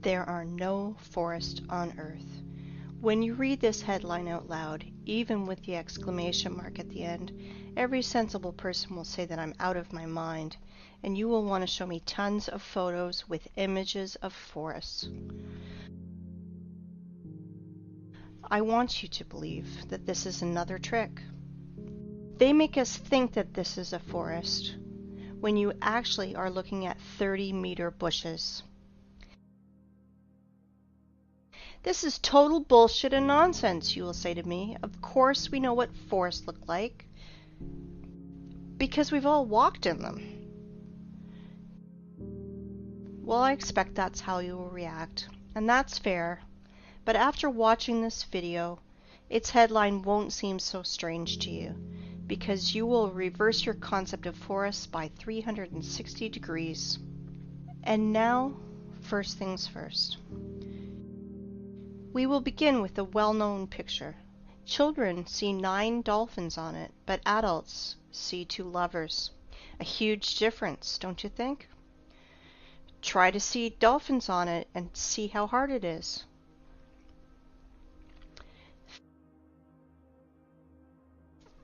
There are no forests on Earth. When you read this headline out loud, even with the exclamation mark at the end, every sensible person will say that I'm out of my mind, and you will want to show me tons of photos with images of forests. I want you to believe that this is another trick. They make us think that this is a forest, when you actually are looking at 30-meter bushes. This is total bullshit and nonsense, you will say to me. Of course we know what forests look like, because we've all walked in them. Well, I expect that's how you will react, and that's fair. But after watching this video, its headline won't seem so strange to you, because you will reverse your concept of forests by 360 degrees. And now, first things first. We will begin with a well-known picture. Children see 9 dolphins on it, but adults see 2 lovers. A huge difference, don't you think? Try to see dolphins on it and see how hard it is.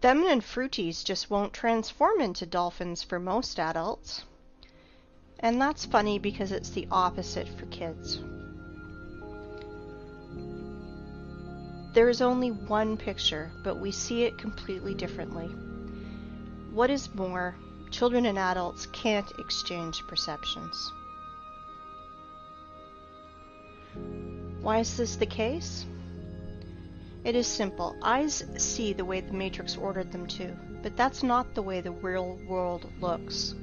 Feminine fruities just won't transform into dolphins for most adults. And that's funny because it's the opposite for kids. There is only one picture, but we see it completely differently. What is more, children and adults can't exchange perceptions. Why is this the case? It is simple. Eyes see the way the Matrix ordered them to, but that's not the way the real world looks.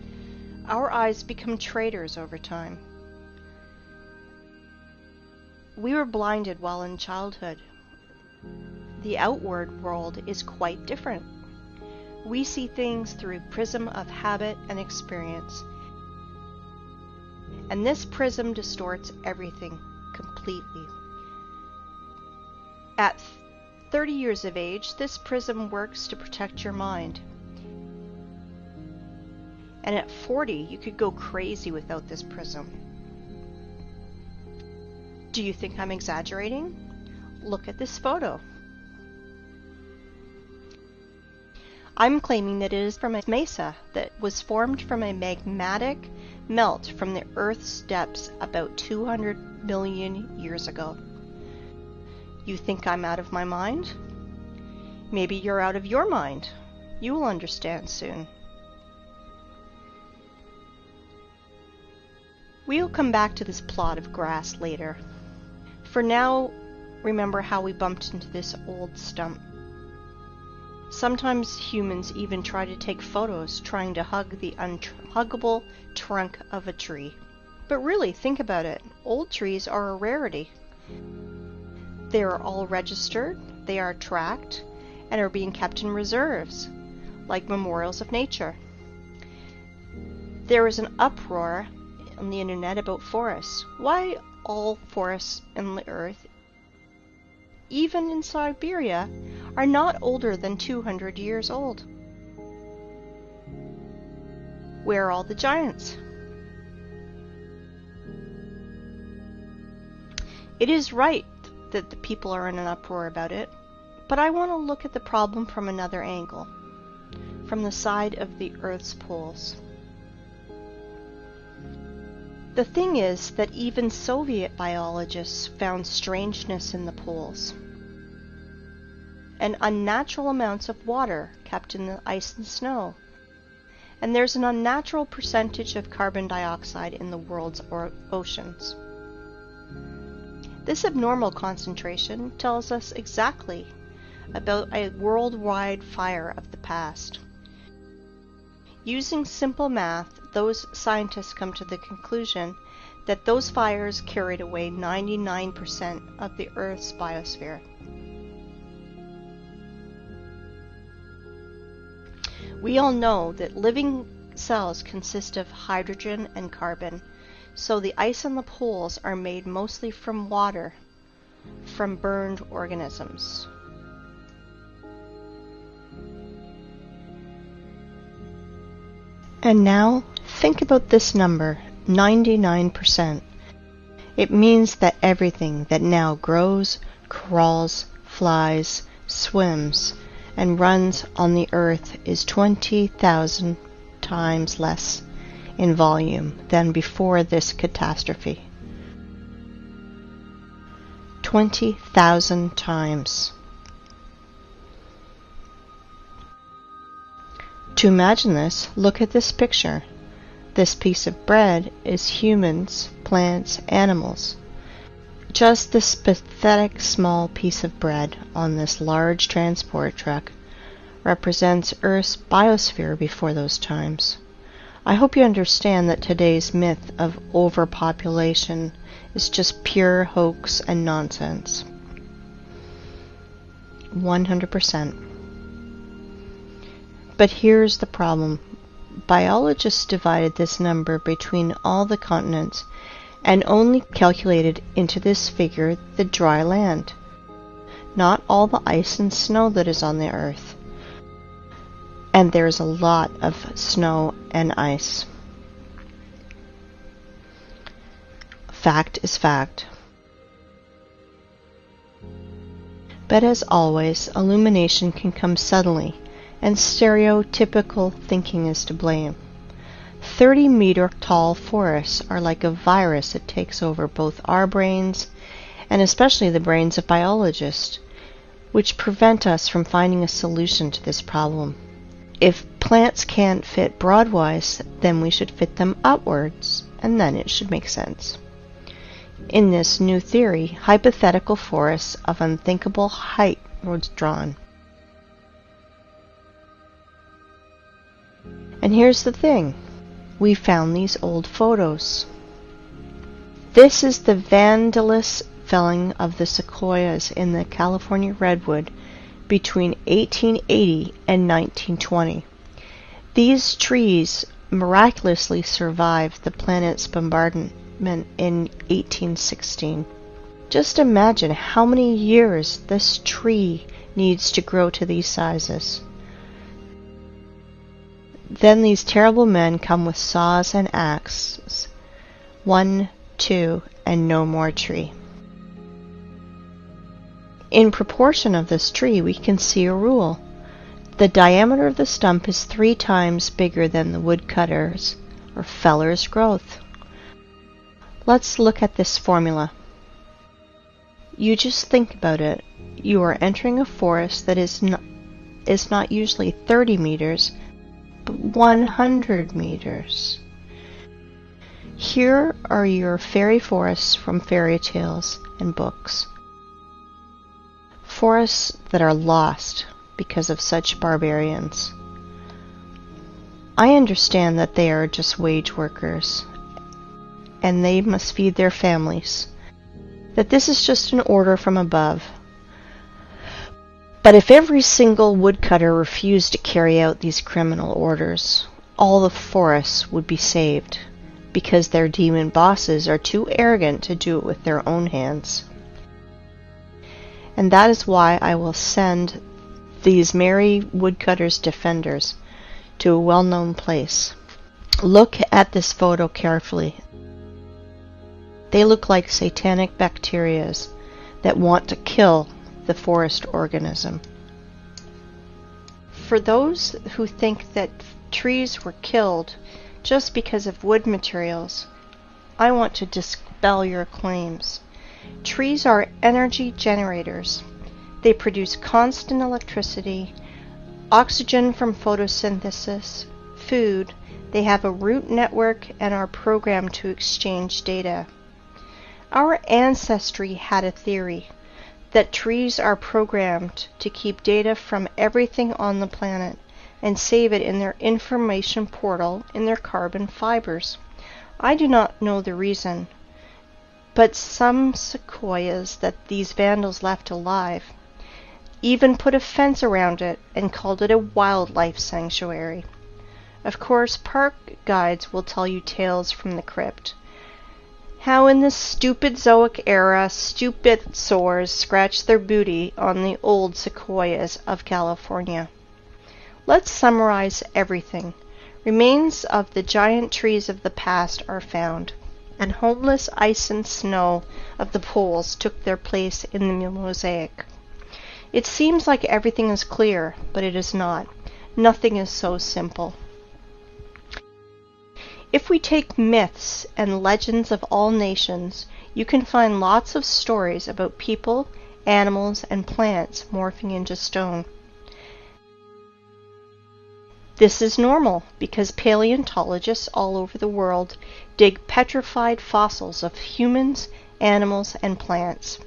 Our eyes become traitors over time. We were blinded while in childhood. The outward world is quite different. We see things through a prism of habit and experience. And this prism distorts everything completely. At 30 years of age, this prism works to protect your mind. And at 40, you could go crazy without this prism. Do you think I'm exaggerating? Look at this photo. I'm claiming that it is from a mesa that was formed from a magmatic melt from the Earth's depths about 200 million years ago. You think I'm out of my mind? Maybe you're out of your mind. You will understand soon. We'll come back to this plot of grass later. For now, remember how we bumped into this old stump. Sometimes humans even try to take photos trying to hug the unhuggable trunk of a tree. But really, think about it. Old trees are a rarity. They are all registered, they are tracked, and are being kept in reserves, like memorials of nature. There is an uproar on the internet about forests. Why all forests in the earth, even in Siberia, are not older than 200 years old? Where are all the giants? It is right that the people are in an uproar about it, but I want to look at the problem from another angle, from the side of the Earth's poles. The thing is that even Soviet biologists found strangeness in the poles, and unnatural amounts of water kept in the ice and snow, and there's an unnatural percentage of carbon dioxide in the world's oceans. This abnormal concentration tells us exactly about a worldwide fire of the past. Using simple math, those scientists come to the conclusion that those fires carried away 99% of the Earth's biosphere. We all know that living cells consist of hydrogen and carbon, so the ice on the poles are made mostly from water, from burned organisms. And now, think about this number, 99%. It means that everything that now grows, crawls, flies, swims, and runs on the earth is 20,000 times less in volume than before this catastrophe. 20,000 times. To imagine this, look at this picture. This piece of bread is humans, plants, animals. Just this pathetic small piece of bread on this large transport truck represents Earth's biosphere before those times. I hope you understand that today's myth of overpopulation is just pure hoax and nonsense. 100%. But here's the problem. Biologists divided this number between all the continents and only calculated into this figure the dry land, not all the ice and snow that is on the earth. And there's a lot of snow and ice. Fact is fact. But as always, illumination can come suddenly, and stereotypical thinking is to blame. 30-meter tall forests are like a virus that takes over both our brains and especially the brains of biologists, which prevent us from finding a solution to this problem. If plants can't fit broadwise, then we should fit them upwards, and then it should make sense. In this new theory, hypothetical forests of unthinkable height were drawn. And here's the thing. We found these old photos. This is the vandalous felling of the sequoias in the California redwood between 1880 and 1920. These trees miraculously survived the planet's bombardment in 1816. Just imagine how many years this tree needs to grow to these sizes. Then these terrible men come with saws and axes. 1, 2, and no more tree. In proportion of this tree, we can see a rule. The diameter of the stump is 3 times bigger than the woodcutter's or feller's growth. Let's look at this formula. You just think about it. You are entering a forest that is not usually 30 meters, but 100 meters. Here are your fairy forests from fairy tales and books. Forests that are lost because of such barbarians. I understand that they are just wage workers, and they must feed their families, that this is just an order from above. But if every single woodcutter refused to carry out these criminal orders, all the forests would be saved, because their demon bosses are too arrogant to do it with their own hands. And that is why I will send these merry woodcutters' defenders to a well-known place. Look at this photo carefully. They look like satanic bacterias that want to kill the forest organism. For those who think that trees were killed just because of wood materials, I want to dispel your claims. Trees are energy generators. They produce constant electricity, oxygen from photosynthesis, food. They have a root network and are programmed to exchange data. Our ancestry had a theory that trees are programmed to keep data from everything on the planet and save it in their information portal in their carbon fibers. I do not know the reason, but some sequoias that these vandals left alive even put a fence around it and called it a wildlife sanctuary. Of course, park guides will tell you tales from the crypt. How in the stupid Zoic era, stupid soars scratched their booty on the old sequoias of California. Let's summarize everything. Remains of the giant trees of the past are found. and homeless ice and snow of the poles took their place in the mosaic. It seems like everything is clear, but it is not. Nothing is so simple. If we take myths and legends of all nations, you can find lots of stories about people, animals, and plants morphing into stone. This is normal because paleontologists all over the world dig petrified fossils of humans, animals, and plants.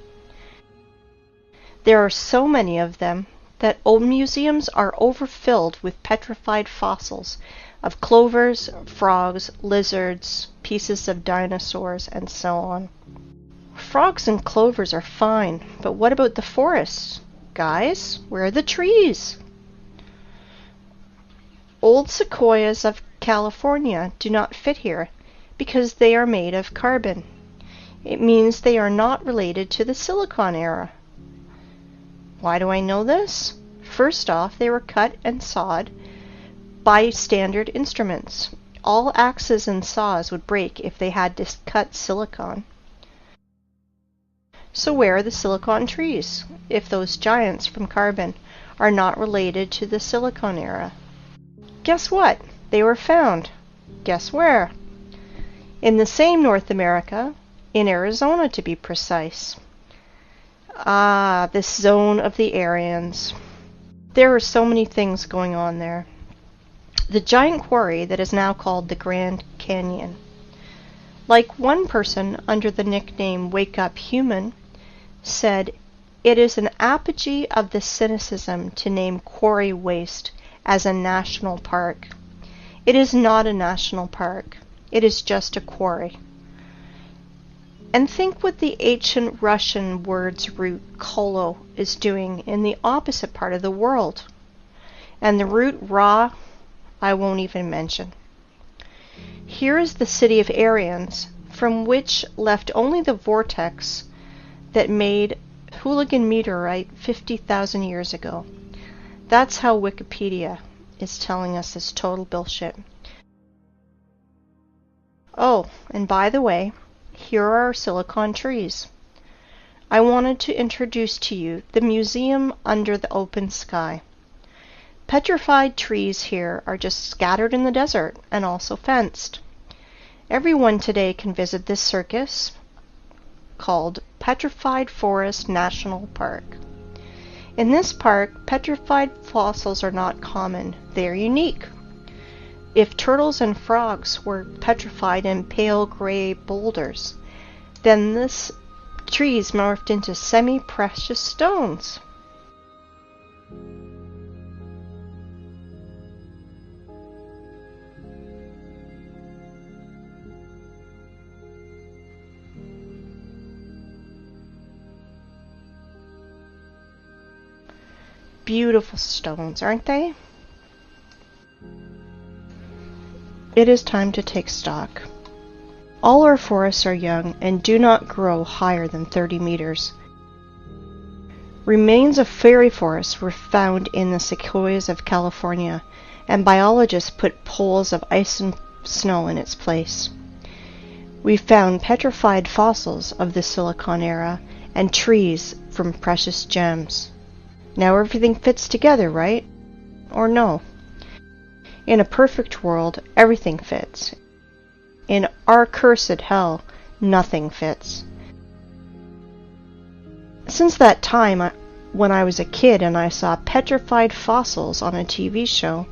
There are so many of them that old museums are overfilled with petrified fossils of clovers, frogs, lizards, pieces of dinosaurs, and so on. Frogs and clovers are fine, but what about the forests? Guys, where are the trees? Old sequoias of California do not fit here because they are made of carbon. It means they are not related to the Silicon era. Why do I know this? First off, they were cut and sawed by standard instruments. All axes and saws would break if they had to cut silicon. So where are the silicon trees, if those giants from carbon are not related to the Silicon era? Guess what? They were found. Guess where? In the same North America, in Arizona to be precise. Ah, this zone of the Aryans. There are so many things going on there. The giant quarry that is now called the Grand Canyon. Like one person under the nickname Wake Up Human said, it is an apogee of the cynicism to name quarry waste as a national park. It is not a national park. It is just a quarry. And think what the ancient Russian word's root kolo is doing in the opposite part of the world. And the root ra, I won't even mention. Here is the city of Aryans, from which left only the vortex that made Hooligan meteorite 50,000 years ago. That's how Wikipedia is telling us this total bullshit. Oh, and by the way, here are our silicon trees. I wanted to introduce to you the museum under the open sky. Petrified trees here are just scattered in the desert and also fenced. Everyone today can visit this circus called Petrified Forest National Park. In this park, petrified fossils are not common. They are unique. If turtles and frogs were petrified in pale gray boulders, then this trees morphed into semi-precious stones. Beautiful stones, aren't they? It is time to take stock. All our forests are young and do not grow higher than 30 meters. Remains of fairy forests were found in the sequoias of California, and biologists put poles of ice and snow in its place. We found petrified fossils of the Silicon era and trees from precious gems. Now everything fits together, right? Or no? In a perfect world, everything fits. In our cursed hell, nothing fits. Since that time, when I was a kid and I saw petrified fossils on a TV show,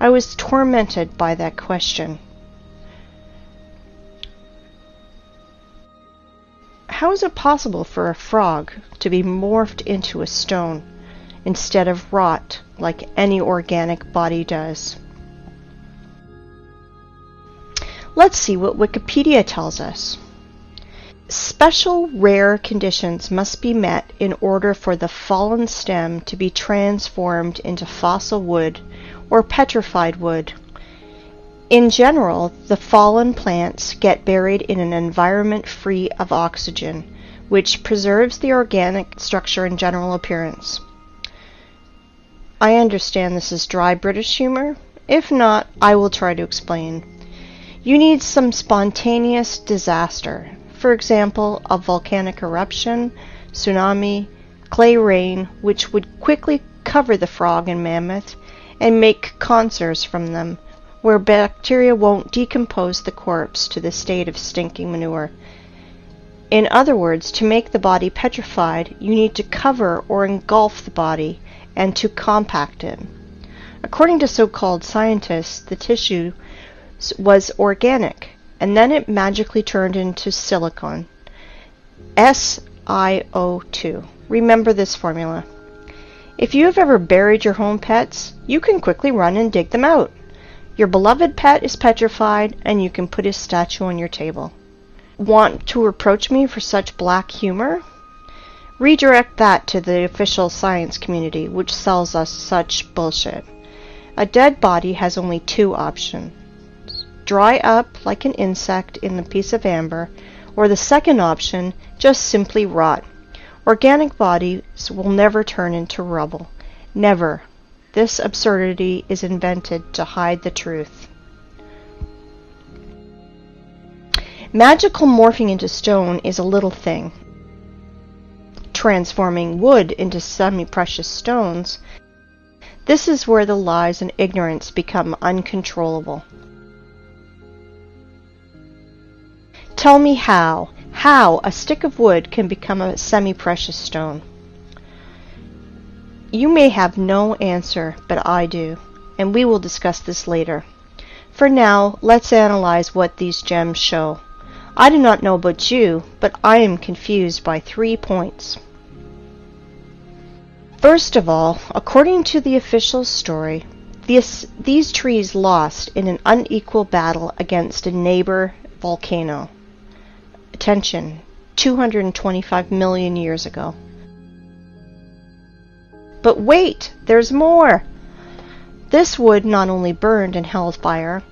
I was tormented by that question. How is it possible for a frog to be morphed into a stone instead of rot like any organic body does? Let's see what Wikipedia tells us. Special rare conditions must be met in order for the fallen stem to be transformed into fossil wood or petrified wood. In general, the fallen plants get buried in an environment free of oxygen, which preserves the organic structure and general appearance. I understand this is dry British humor. If not, I will try to explain. You need some spontaneous disaster. For example, a volcanic eruption, tsunami, clay rain, which would quickly cover the frog and mammoth and make conserves from them, where bacteria won't decompose the corpse to the state of stinking manure. In other words, to make the body petrified, you need to cover or engulf the body and to compact it. According to so-called scientists, the tissue was organic, and then it magically turned into silicon. SiO2. Remember this formula. If you have ever buried your home pets, you can quickly run and dig them out. Your beloved pet is petrified, and you can put his statue on your table. Want to reproach me for such black humor? Redirect that to the official science community, which sells us such bullshit. A dead body has only two options. Dry up like an insect in a piece of amber, or the second option, just simply rot. Organic bodies will never turn into rubble. Never. This absurdity is invented to hide the truth. Magical morphing into stone is a little thing. Transforming wood into semi-precious stones, this is where the lies and ignorance become uncontrollable. Tell me how a stick of wood can become a semi-precious stone. You may have no answer, but I do, and we will discuss this later. For now, let's analyze what these gems show. I do not know about you, but I am confused by 3 points. First of all, according to the official story, these trees lost in an unequal battle against a neighbor volcano. Attention, 225 million years ago. But wait, there's more! This wood not only burned in hell's fire,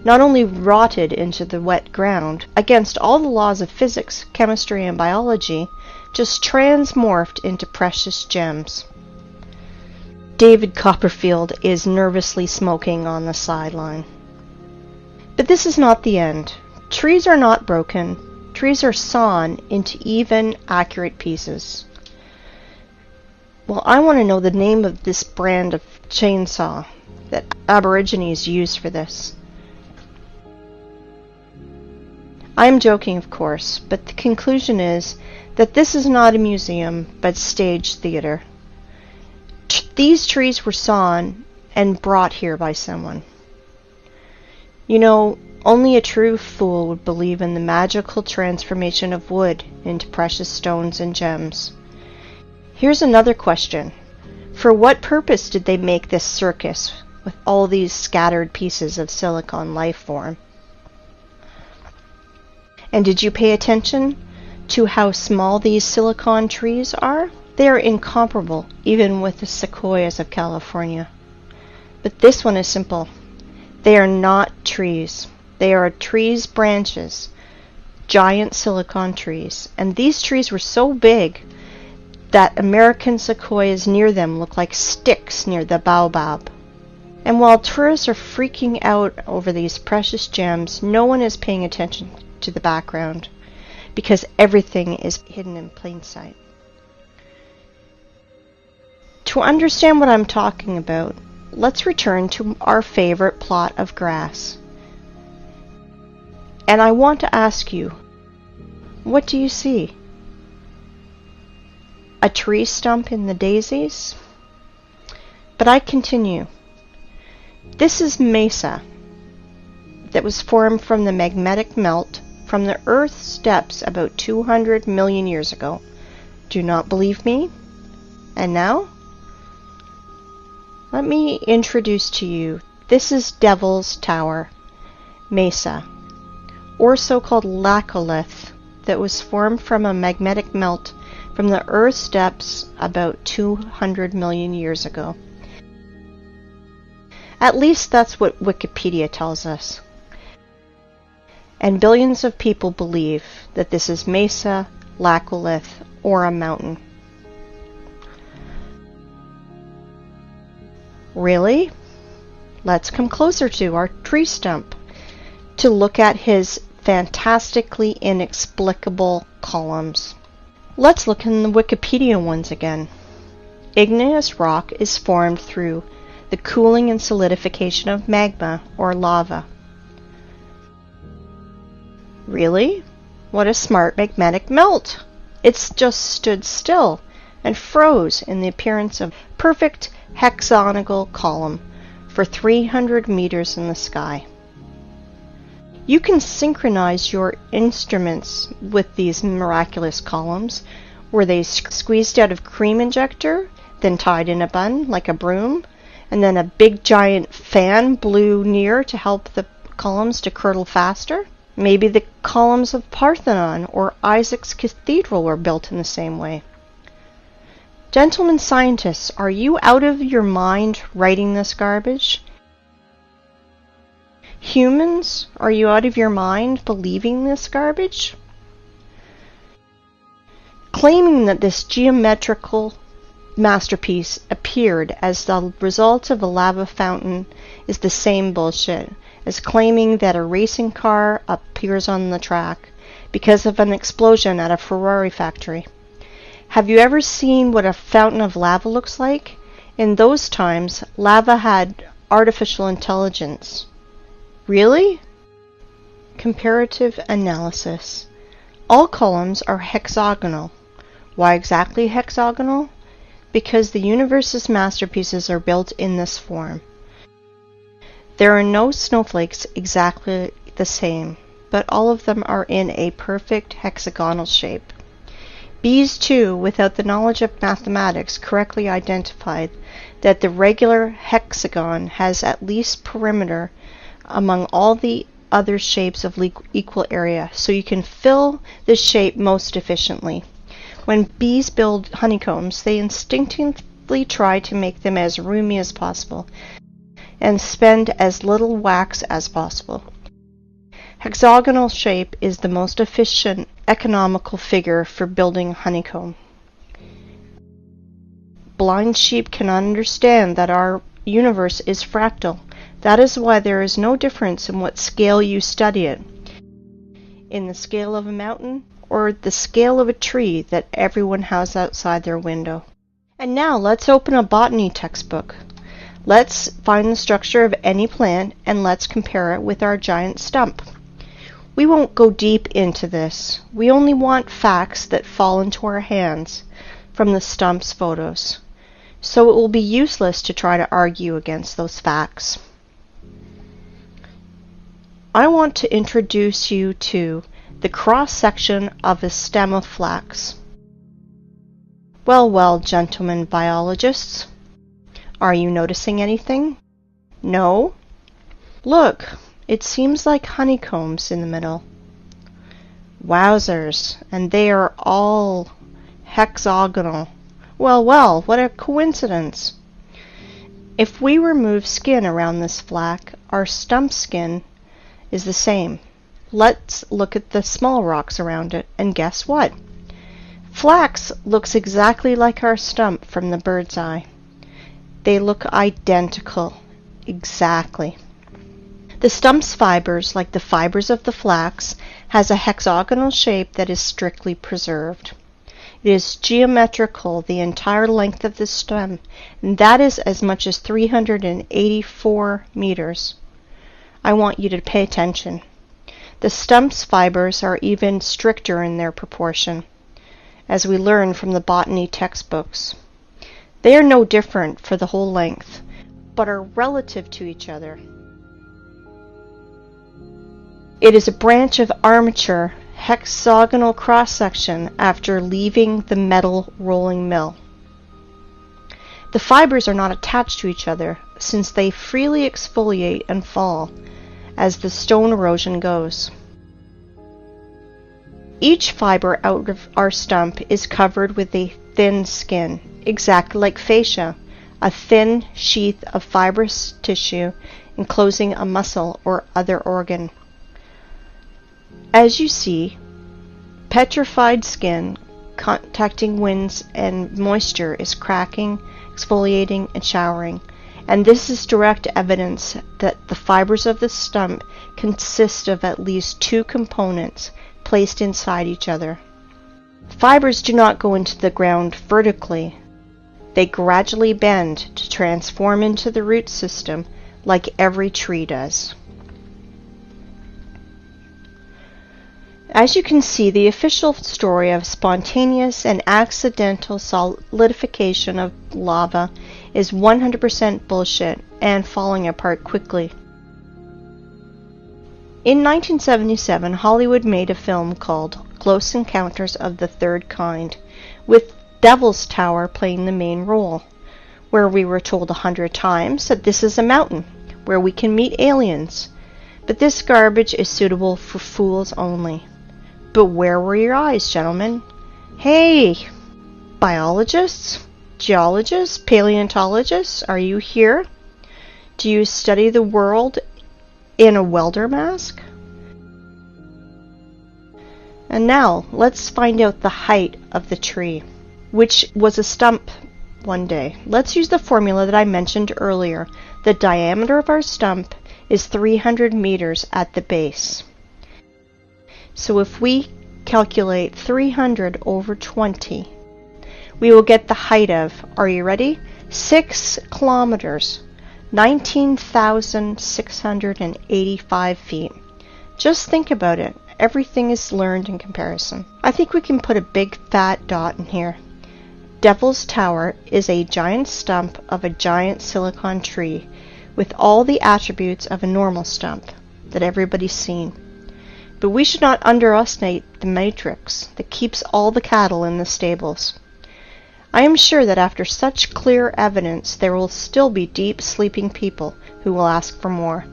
not only rotted into the wet ground, against all the laws of physics, chemistry, and biology, just transmorphed into precious gems. David Copperfield is nervously smoking on the sideline. But this is not the end. Trees are not broken. Trees are sawn into even, accurate pieces. Well, I want to know the name of this brand of chainsaw that Aborigines used for this. I am joking, of course, but the conclusion is that this is not a museum, but stage theater. These trees were sawn and brought here by someone. You know, only a true fool would believe in the magical transformation of wood into precious stones and gems. Here's another question. For what purpose did they make this circus with all these scattered pieces of silicon life form? And did you pay attention to how small these silicon trees are? They are incomparable, even with the sequoias of California. But this one is simple. They are not trees. They are trees' branches, giant silicon trees. And these trees were so big that American sequoias near them look like sticks near the baobab. And while tourists are freaking out over these precious gems, no one is paying attention to the background, because everything is hidden in plain sight. To understand what I'm talking about, let's return to our favorite plot of grass. And I want to ask you, what do you see? A tree stump in the daisies? But I continue. This is mesa that was formed from the magmatic melt from the Earth's depths about 200 million years ago. Do not believe me? And now? Let me introduce to you, this is Devil's Tower, mesa, or so-called laccolith, that was formed from a magmatic melt from the Earth's depths about 200 million years ago. At least that's what Wikipedia tells us. And billions of people believe that this is mesa, laccolith, or a mountain. Really? Let's come closer to our tree stump. to look at his fantastically inexplicable columns. Let's look in the Wikipedia ones again. Igneous rock is formed through the cooling and solidification of magma or lava. Really? What a smart magmatic melt! It's just stood still and froze in the appearance of a perfect hexagonal column for 300 meters in the sky. You can synchronize your instruments with these miraculous columns. Were they squeezed out of cream injector, then tied in a bun like a broom, and then a big giant fan blew near to help the columns to curdle faster? Maybe the columns of Parthenon or Isaac's Cathedral were built in the same way. Gentlemen scientists, are you out of your mind writing this garbage? Humans, are you out of your mind believing this garbage? Claiming that this geometrical masterpiece appeared as the result of a lava fountain is the same bullshit as claiming that a racing car appears on the track because of an explosion at a Ferrari factory. Have you ever seen what a fountain of lava looks like? In those times, lava had artificial intelligence. Really? Comparative analysis. All columns are hexagonal. Why exactly hexagonal? Because the universe's masterpieces are built in this form. There are no snowflakes exactly the same, but all of them are in a perfect hexagonal shape. Bees, too, without the knowledge of mathematics, correctly identified that the regular hexagon has at least perimeter among all the other shapes of equal area, so you can fill this shape most efficiently. When bees build honeycombs, they instinctively try to make them as roomy as possible and spend as little wax as possible. Hexagonal shape is the most efficient, economical figure for building a honeycomb. Blind sheep cannot understand that our universe is fractal. That is why there is no difference in what scale you study it. In the scale of a mountain or the scale of a tree that everyone has outside their window. And now let's open a botany textbook. Let's find the structure of any plant and let's compare it with our giant stump. We won't go deep into this. We only want facts that fall into our hands from the stump's photos. So it will be useless to try to argue against those facts. I want to introduce you to the cross-section of a stem of flax. Well, gentlemen biologists, are you noticing anything? No? Look, it seems like honeycombs in the middle. Wowzers, and they are all hexagonal. Well, what a coincidence. If we remove skin around this flax, our stump skin is the same. Let's look at the small rocks around it, and guess what? Flax looks exactly like our stump from the bird's eye. They look identical. Exactly. The stump's fibers, like the fibers of the flax, has a hexagonal shape that is strictly preserved. It is geometrical the entire length of the stem, and that is as much as 384 meters. I want you to pay attention. The stump's fibers are even stricter in their proportion, as we learn from the botany textbooks. They are no different for the whole length, but are relative to each other. It is a branch of armature hexagonal cross-section after leaving the metal rolling mill. The fibers are not attached to each other, since they freely exfoliate and fall as the stone erosion goes. Each fiber out of our stump is covered with a thin skin, exactly like fascia, a thin sheath of fibrous tissue enclosing a muscle or other organ. As you see, petrified skin contacting winds and moisture is cracking, exfoliating, and showering, and this is direct evidence that the fibers of the stump consist of at least two components placed inside each other. Fibers do not go into the ground vertically. They gradually bend to transform into the root system like every tree does. As you can see, the official story of spontaneous and accidental solidification of lava is 100% bullshit and falling apart quickly. In 1977, Hollywood made a film called Close Encounters of the Third Kind, with Devil's Tower playing the main role, where we were told 100 times that this is a mountain where we can meet aliens, but this garbage is suitable for fools only. But where were your eyes, gentlemen? Hey, biologists, geologists, paleontologists, are you here? Do you study the world in a welder mask? And now, let's find out the height of the tree, which was a stump one day. Let's use the formula that I mentioned earlier. The diameter of our stump is 300 meters at the base. So if we calculate 300 over 20, we will get the height of, are you ready? 6 kilometers, 19,685 feet. Just think about it. Everything is learned in comparison. I think we can put a big fat dot in here. Devil's Tower is a giant stump of a giant silicon tree with all the attributes of a normal stump that everybody's seen. But we should not underestimate the matrix that keeps all the cattle in the stables. I am sure that after such clear evidence, there will still be deep sleeping people who will ask for more.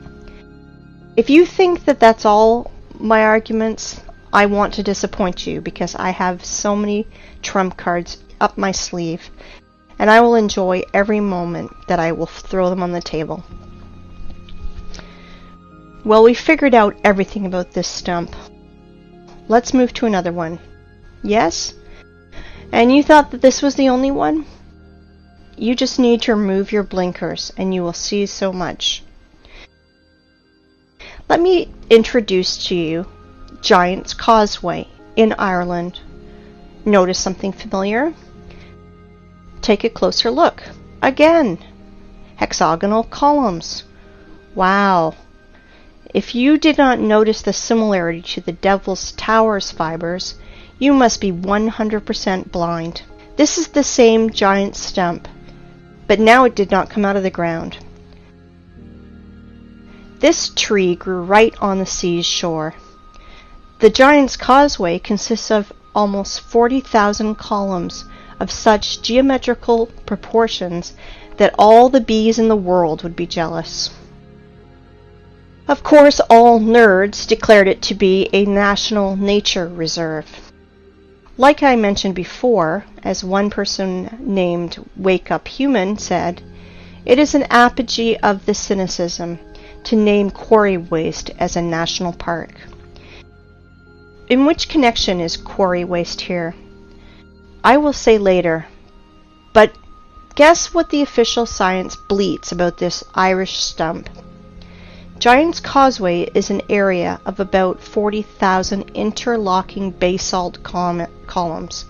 If you think that that's all my arguments, I want to disappoint you, because I have so many trump cards up my sleeve, and I will enjoy every moment that I will throw them on the table. Well, we figured out everything about this stump. Let's move to another one. Yes? And you thought that this was the only one? You just need to remove your blinkers and you will see so much. Let me introduce to you Giant's Causeway in Ireland. Notice something familiar? Take a closer look. Again, hexagonal columns. Wow. If you did not notice the similarity to the Devil's Tower's fibers, you must be 100% blind. This is the same giant stump, but now it did not come out of the ground. This tree grew right on the sea's shore. The Giant's Causeway consists of almost 40,000 columns of such geometrical proportions that all the bees in the world would be jealous. Of course, all nerds declared it to be a national nature reserve. Like I mentioned before, as one person named Wake Up Human said, it is an apogee of the cynicism to name quarry waste as a national park. In which connection is quarry waste here? I will say later, but guess what the official science bleats about this Irish stump? Giant's Causeway is an area of about 40,000 interlocking basalt columns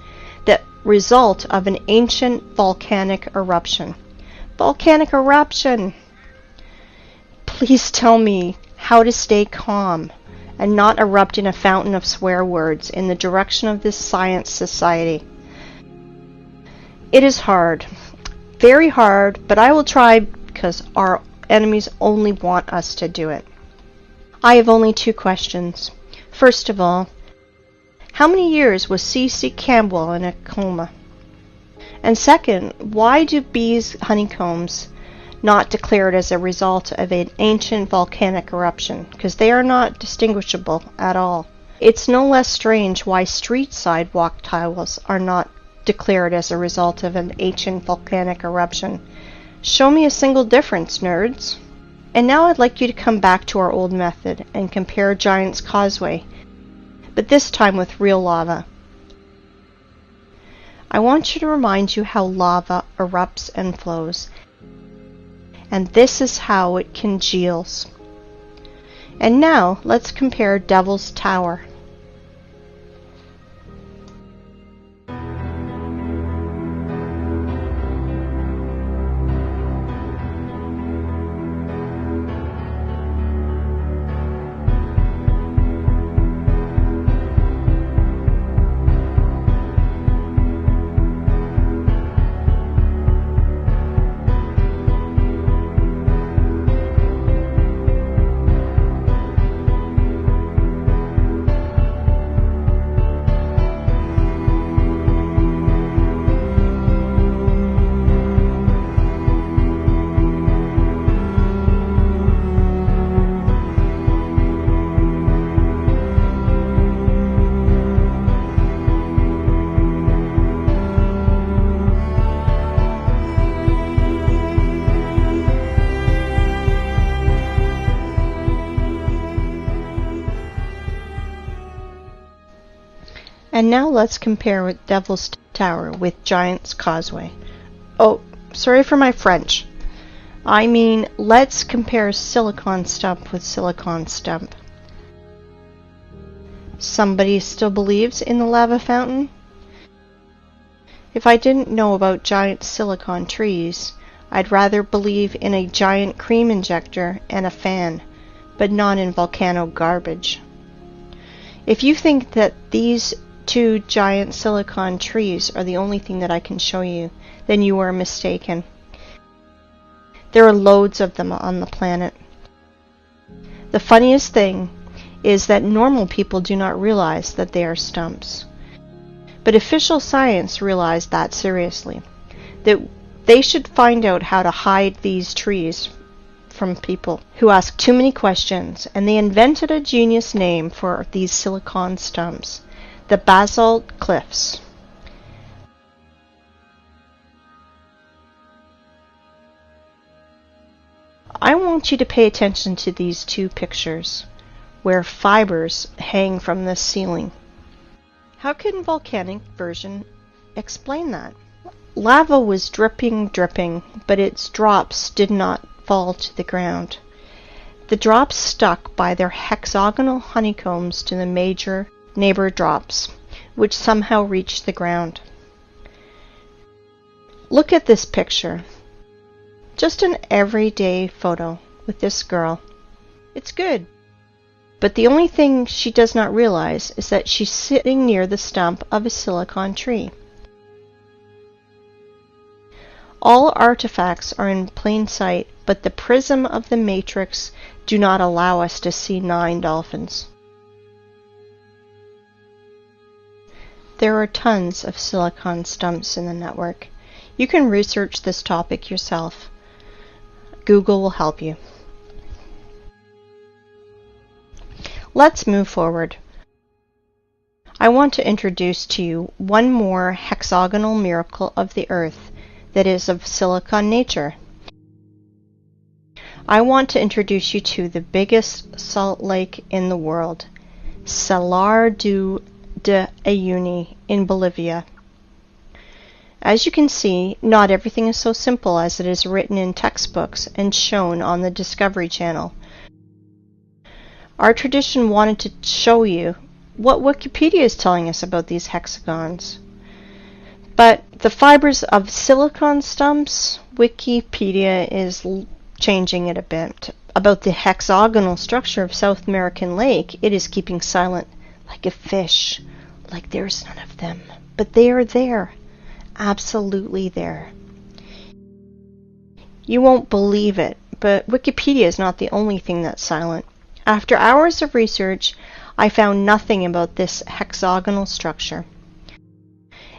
that result of an ancient volcanic eruption. Volcanic eruption! Please tell me how to stay calm and not erupt in a fountain of swear words in the direction of this science society. It is hard, very hard, but I will try because our enemies only want us to do it. I have only 2 questions. First of all, how many years was C.C. Campbell in a coma? And second, why do bees' honeycombs not declared as a result of an ancient volcanic eruption? Because they are not distinguishable at all. It's no less strange why street sidewalk tiles are not declared as a result of an ancient volcanic eruption. Show me a single difference, nerds. And now I'd like you to come back to our old method and compare Giant's Causeway, but this time with real lava. I want you to remind you how lava erupts and flows, and this is how it congeals. And now let's compare Devil's Tower. And now let's compare with Devil's Tower with Giant's Causeway. Oh, sorry for my French. I mean, let's compare Silicon Stump with Silicon Stump. Somebody still believes in the lava fountain? If I didn't know about giant silicon trees, I'd rather believe in a giant cream injector and a fan, but not in volcano garbage. If you think that these two giant silicon trees are the only thing that I can show you, then you are mistaken. There are loads of them on the planet. The funniest thing is that normal people do not realize that they are stumps. But official science realized that seriously, that they should find out how to hide these trees from people who ask too many questions, and they invented a genius name for these silicon stumps: the basalt cliffs. I want you to pay attention to these two pictures where fibers hang from the ceiling. How can volcanic version explain that? Lava was dripping, but its drops did not fall to the ground. The drops stuck by their hexagonal honeycombs to the major neighbor drops, which somehow reached the ground. Look at this picture. Just an everyday photo with this girl. It's good. But the only thing she does not realize is that she's sitting near the stump of a silicon tree. All artifacts are in plain sight, but the prism of the matrix do not allow us to see 9 dolphins. There are tons of silicon stumps in the network. You can research this topic yourself. Google will help you. Let's move forward. I want to introduce to you one more hexagonal miracle of the Earth that is of silicon nature. I want to introduce you to the biggest salt lake in the world, Salar de Uyuni in Bolivia. As you can see, not everything is so simple as it is written in textbooks and shown on the Discovery Channel. Our tradition wanted to show you what Wikipedia is telling us about these hexagons. But the fibers of silicon stumps, Wikipedia is changing it a bit. About the hexagonal structure of South American Lake, it is keeping silent, like a fish, like there's none of them. But they are there, absolutely there. You won't believe it, but Wikipedia is not the only thing that's silent. After hours of research, I found nothing about this hexagonal structure.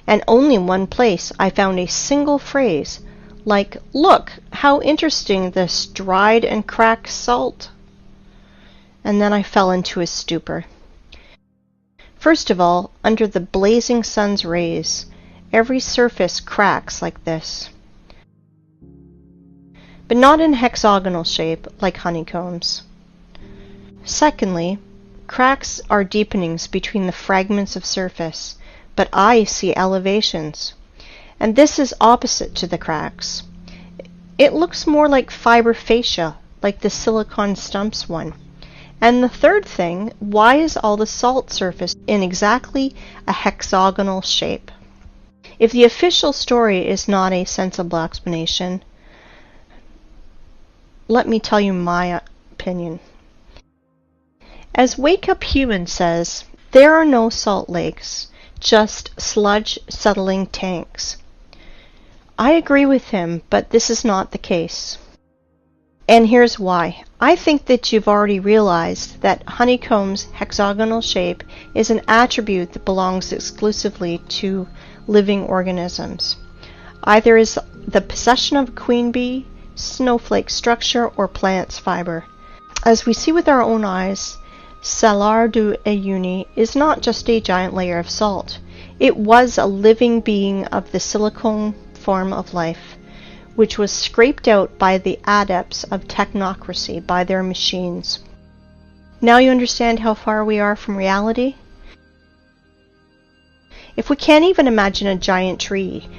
And only in one place I found a single phrase, like, "Look, how interesting this dried and cracked salt." And then I fell into a stupor. First of all, under the blazing sun's rays, every surface cracks like this. But not in hexagonal shape, like honeycombs. Secondly, cracks are deepenings between the fragments of surface, but I see elevations. And this is opposite to the cracks. It looks more like fiber fascia, like the silicon stumps one. And the third thing, why is all the salt surface in exactly a hexagonal shape? If the official story is not a sensible explanation, let me tell you my opinion. As Wake Up Human says, there are no salt lakes, just sludge settling tanks. I agree with him, but this is not the case. And here's why. I think that you've already realized that honeycomb's hexagonal shape is an attribute that belongs exclusively to living organisms. Either is the possession of a queen bee, snowflake structure, or plant's fiber. As we see with our own eyes, Salar do Uyuni is not just a giant layer of salt. It was a living being of the silicone form of life, which was scraped out by the adepts of technocracy, by their machines. Now you understand how far we are from reality? If we can't even imagine a giant tree,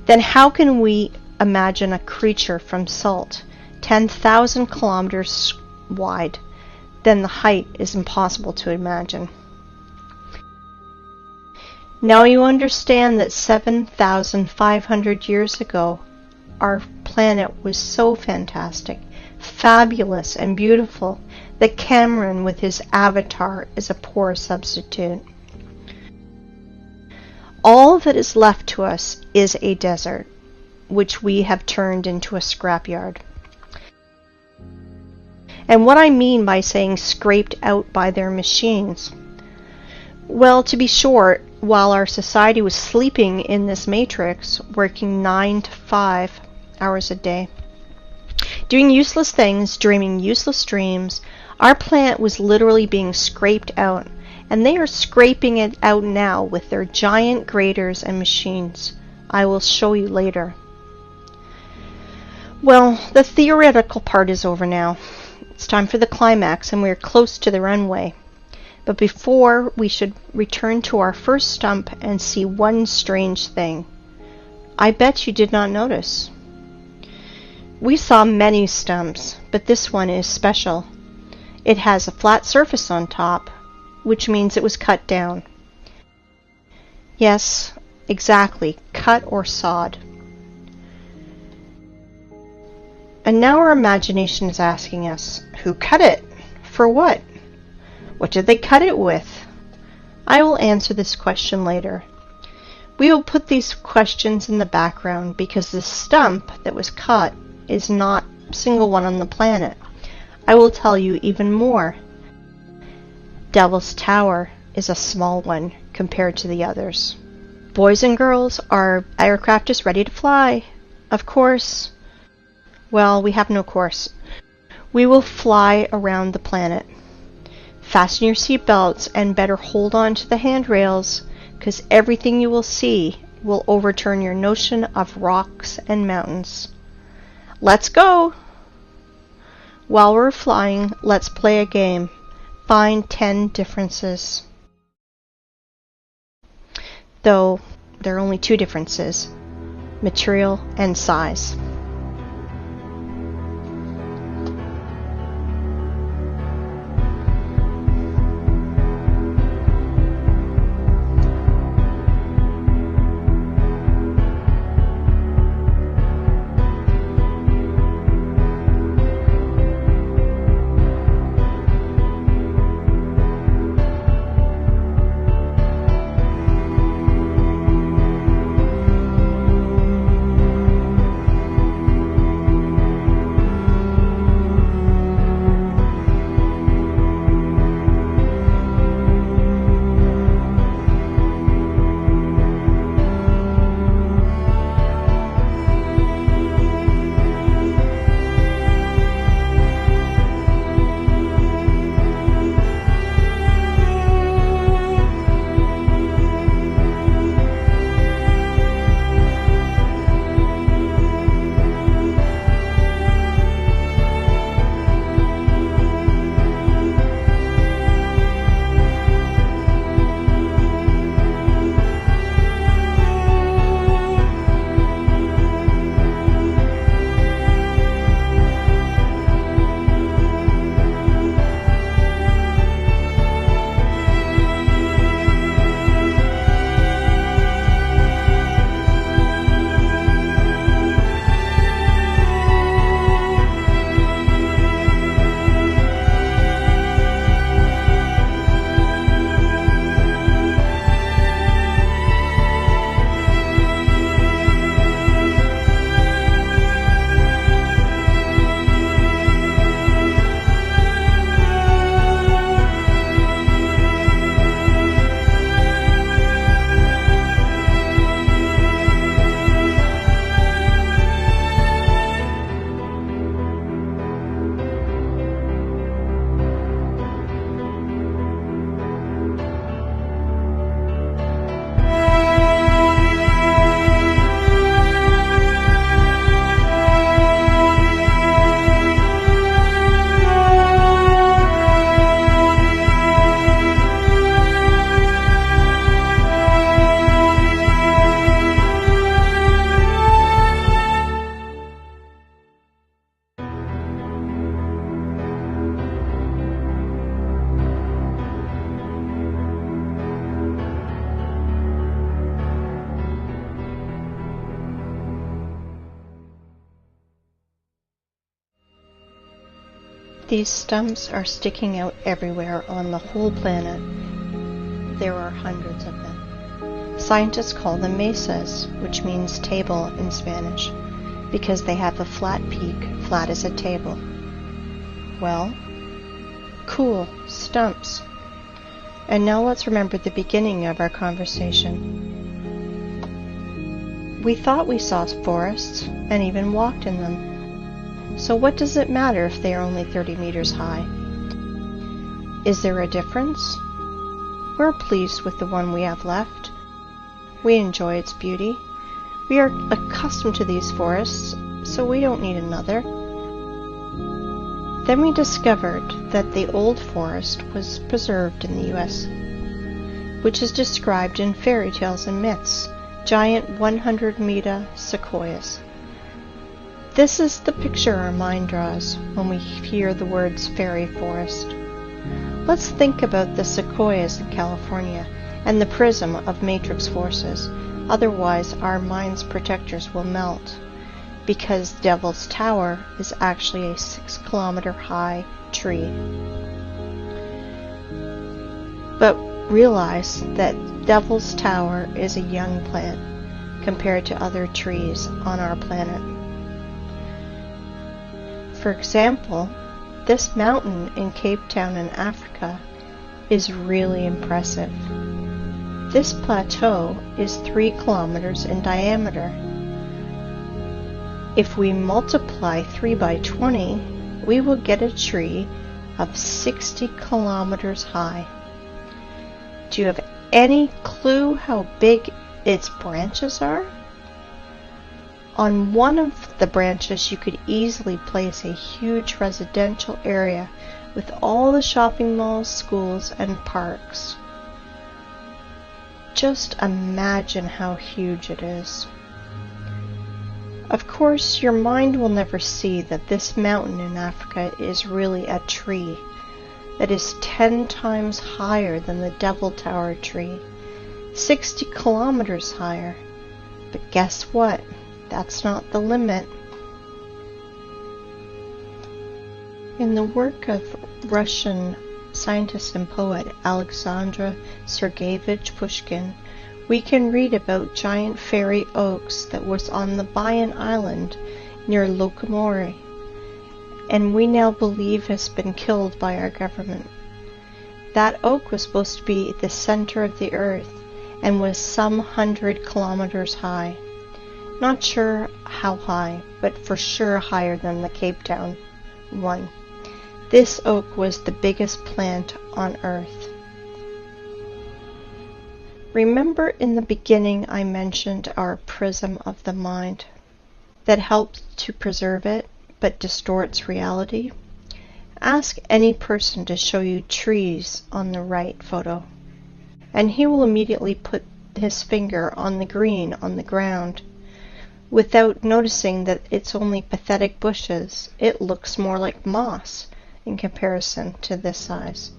then how can we imagine a creature from salt, 10,000 kilometers wide? Then the height is impossible to imagine. Now you understand that 7,500 years ago, our planet was so fantastic, fabulous, and beautiful that Cameron with his avatar is a poor substitute. All that is left to us is a desert, which we have turned into a scrapyard. And what I mean by saying scraped out by their machines, well, to be short, while our society was sleeping in this matrix, working 9 to 5 hours a day, doing useless things, dreaming useless dreams, our planet was literally being scraped out, and they are scraping it out now with their giant graders and machines. I will show you later. Well, the theoretical part is over now. It's time for the climax, and we are close to the runway. But before, we should return to our first stump and see one strange thing. I bet you did not notice. We saw many stumps, but this one is special. It has a flat surface on top, which means it was cut down. Yes, exactly, cut or sawed. And now our imagination is asking us, who cut it? For what? What did they cut it with? I will answer this question later. We will put these questions in the background because the stump that was cut is not a single one on the planet. I will tell you even more. Devil's Tower is a small one compared to the others. Boys and girls, our aircraft is ready to fly. Of course. Well, we have no course. We will fly around the planet. Fasten your seatbelts and better hold on to the handrails, because everything you will see will overturn your notion of rocks and mountains. Let's go! While we're flying, let's play a game. Find 10 differences. Though there are only 2 differences, material and size. These stumps are sticking out everywhere on the whole planet. There are hundreds of them. Scientists call them mesas, which means table in Spanish, because they have a flat peak, flat as a table. Well, cool, stumps. And now let's remember the beginning of our conversation. We thought we saw forests and even walked in them. So what does it matter if they are only 30 meters high? Is there a difference? We're pleased with the one we have left. We enjoy its beauty. We are accustomed to these forests, so we don't need another. Then we discovered that the old forest was preserved in the US, which is described in fairy tales and myths, giant 100-meter sequoias. This is the picture our mind draws when we hear the words fairy forest. Let's think about the sequoias in California and the prism of matrix forces, otherwise our mind's protectors will melt, because Devil's Tower is actually a 6-kilometer high tree. But realize that Devil's Tower is a young plant compared to other trees on our planet. For example, this mountain in Cape Town in Africa is really impressive. This plateau is 3 kilometers in diameter. If we multiply 3 by 20, we will get a tree of 60 kilometers high. Do you have any clue how big its branches are? On one of the branches you could easily place a huge residential area with all the shopping malls, schools, and parks. Just imagine how huge it is. Of course, your mind will never see that this mountain in Africa is really a tree that is 10 times higher than the Devil Tower tree, 60 kilometers higher. But guess what? That's not the limit. In the work of Russian scientist and poet Alexander Sergeyevich Pushkin, we can read about giant fairy oaks that was on the Bayan Island near Lokomori, and we now believe has been killed by our government. That oak was supposed to be at the center of the earth and was some 100 kilometers high. Not sure how high, but for sure higher than the Cape Town one. This oak was the biggest plant on earth. Remember in the beginning I mentioned our prism of the mind that helps to preserve it but distorts reality? Ask any person to show you trees on the right photo, and he will immediately put his finger on the green on the ground. Without noticing that it's only pathetic bushes, it looks more like moss in comparison to this size.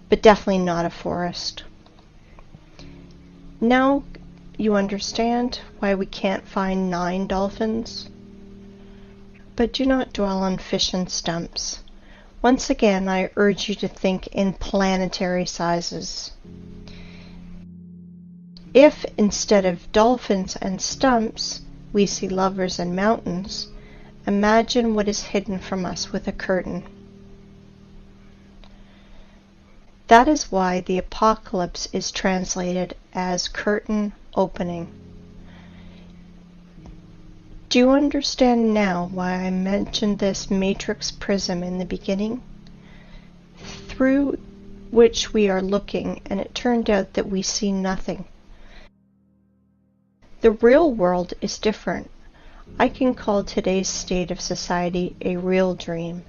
But definitely not a forest. Now you understand why we can't find 9 dolphins? But do not dwell on fish and stumps. Once again, I urge you to think in planetary sizes. If instead of dolphins and stumps, we see lovers and mountains, imagine what is hidden from us with a curtain. That is why the apocalypse is translated as curtain opening. Do you understand now why I mentioned this matrix prism in the beginning? Through which we are looking, and it turned out that we see nothing. The real world is different. I can call today's state of society a real dream,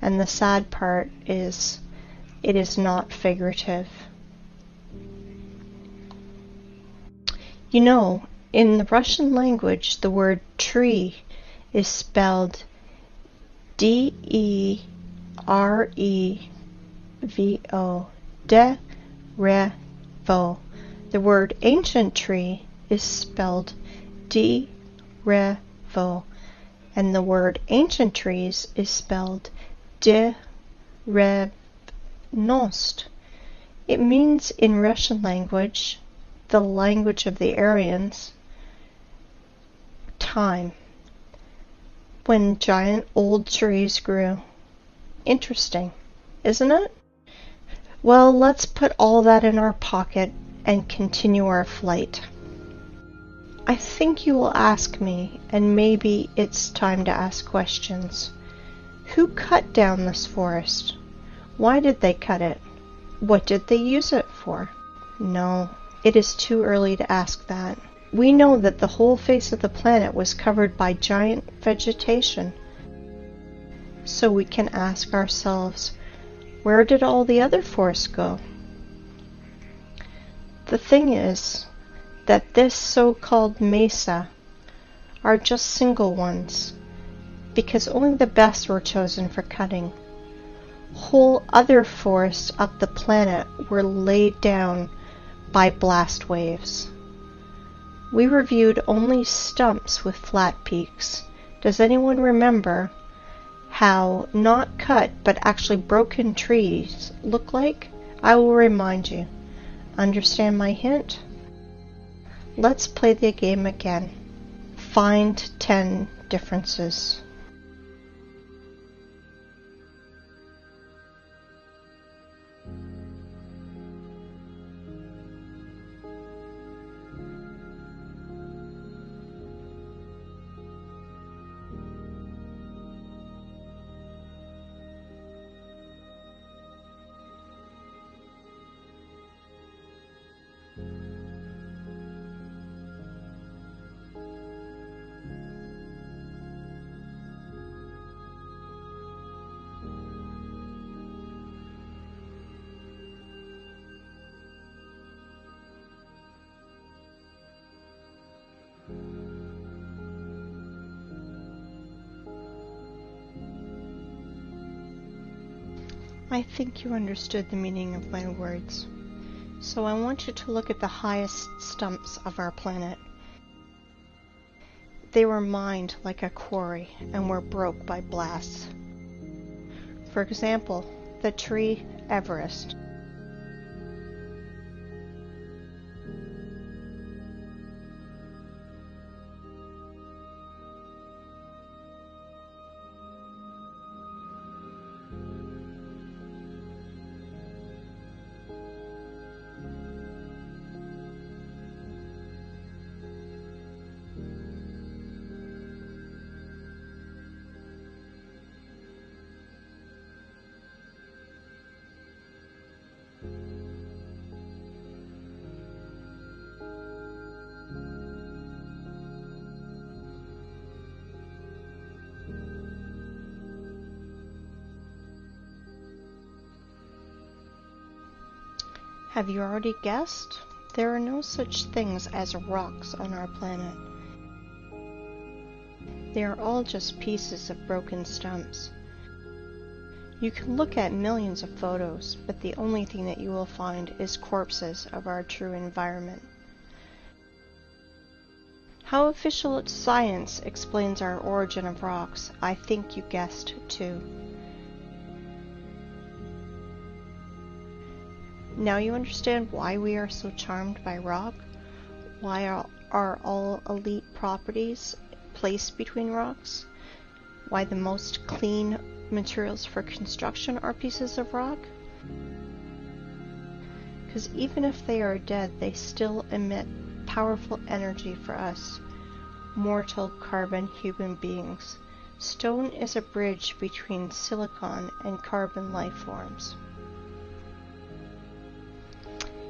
and the sad part is it is not figurative. You know, in the Russian language, the word tree is spelled D-E-R-E-V-O, de-re-vo. The word ancient tree is spelled D-re-vo, and the word ancient trees is spelled de revnost. It means in Russian language, the language of the Aryans, time, when giant old trees grew. Interesting, isn't it? Well, let's put all that in our pocket and continue our flight. I think you will ask me, and maybe it's time to ask questions. Who cut down this forest? Why did they cut it? What did they use it for? No, it is too early to ask that. We know that the whole face of the planet was covered by giant vegetation. So we can ask ourselves, where did all the other forests go? The thing is that this so-called mesa are just single ones, because only the best were chosen for cutting. Whole other forests of the planet were laid down by blast waves. We reviewed only stumps with flat peaks. Does anyone remember how not cut but actually broken trees look like? I will remind you. Understand my hint? Let's play the game again. Find 10 differences. I think you understood the meaning of my words. So I want you to look at the highest stumps of our planet. They were mined like a quarry and were broke by blasts. For example, the tree Everest. Have you already guessed? There are no such things as rocks on our planet. They are all just pieces of broken stumps. You can look at millions of photos, but the only thing that you will find is corpses of our true environment. How official science explains our origin of rocks, I think you guessed too. Now you understand why we are so charmed by rock? Why are all elite properties placed between rocks? Why the most clean materials for construction are pieces of rock? Because even if they are dead, they still emit powerful energy for us, mortal carbon human beings. Stone is a bridge between silicon and carbon life forms.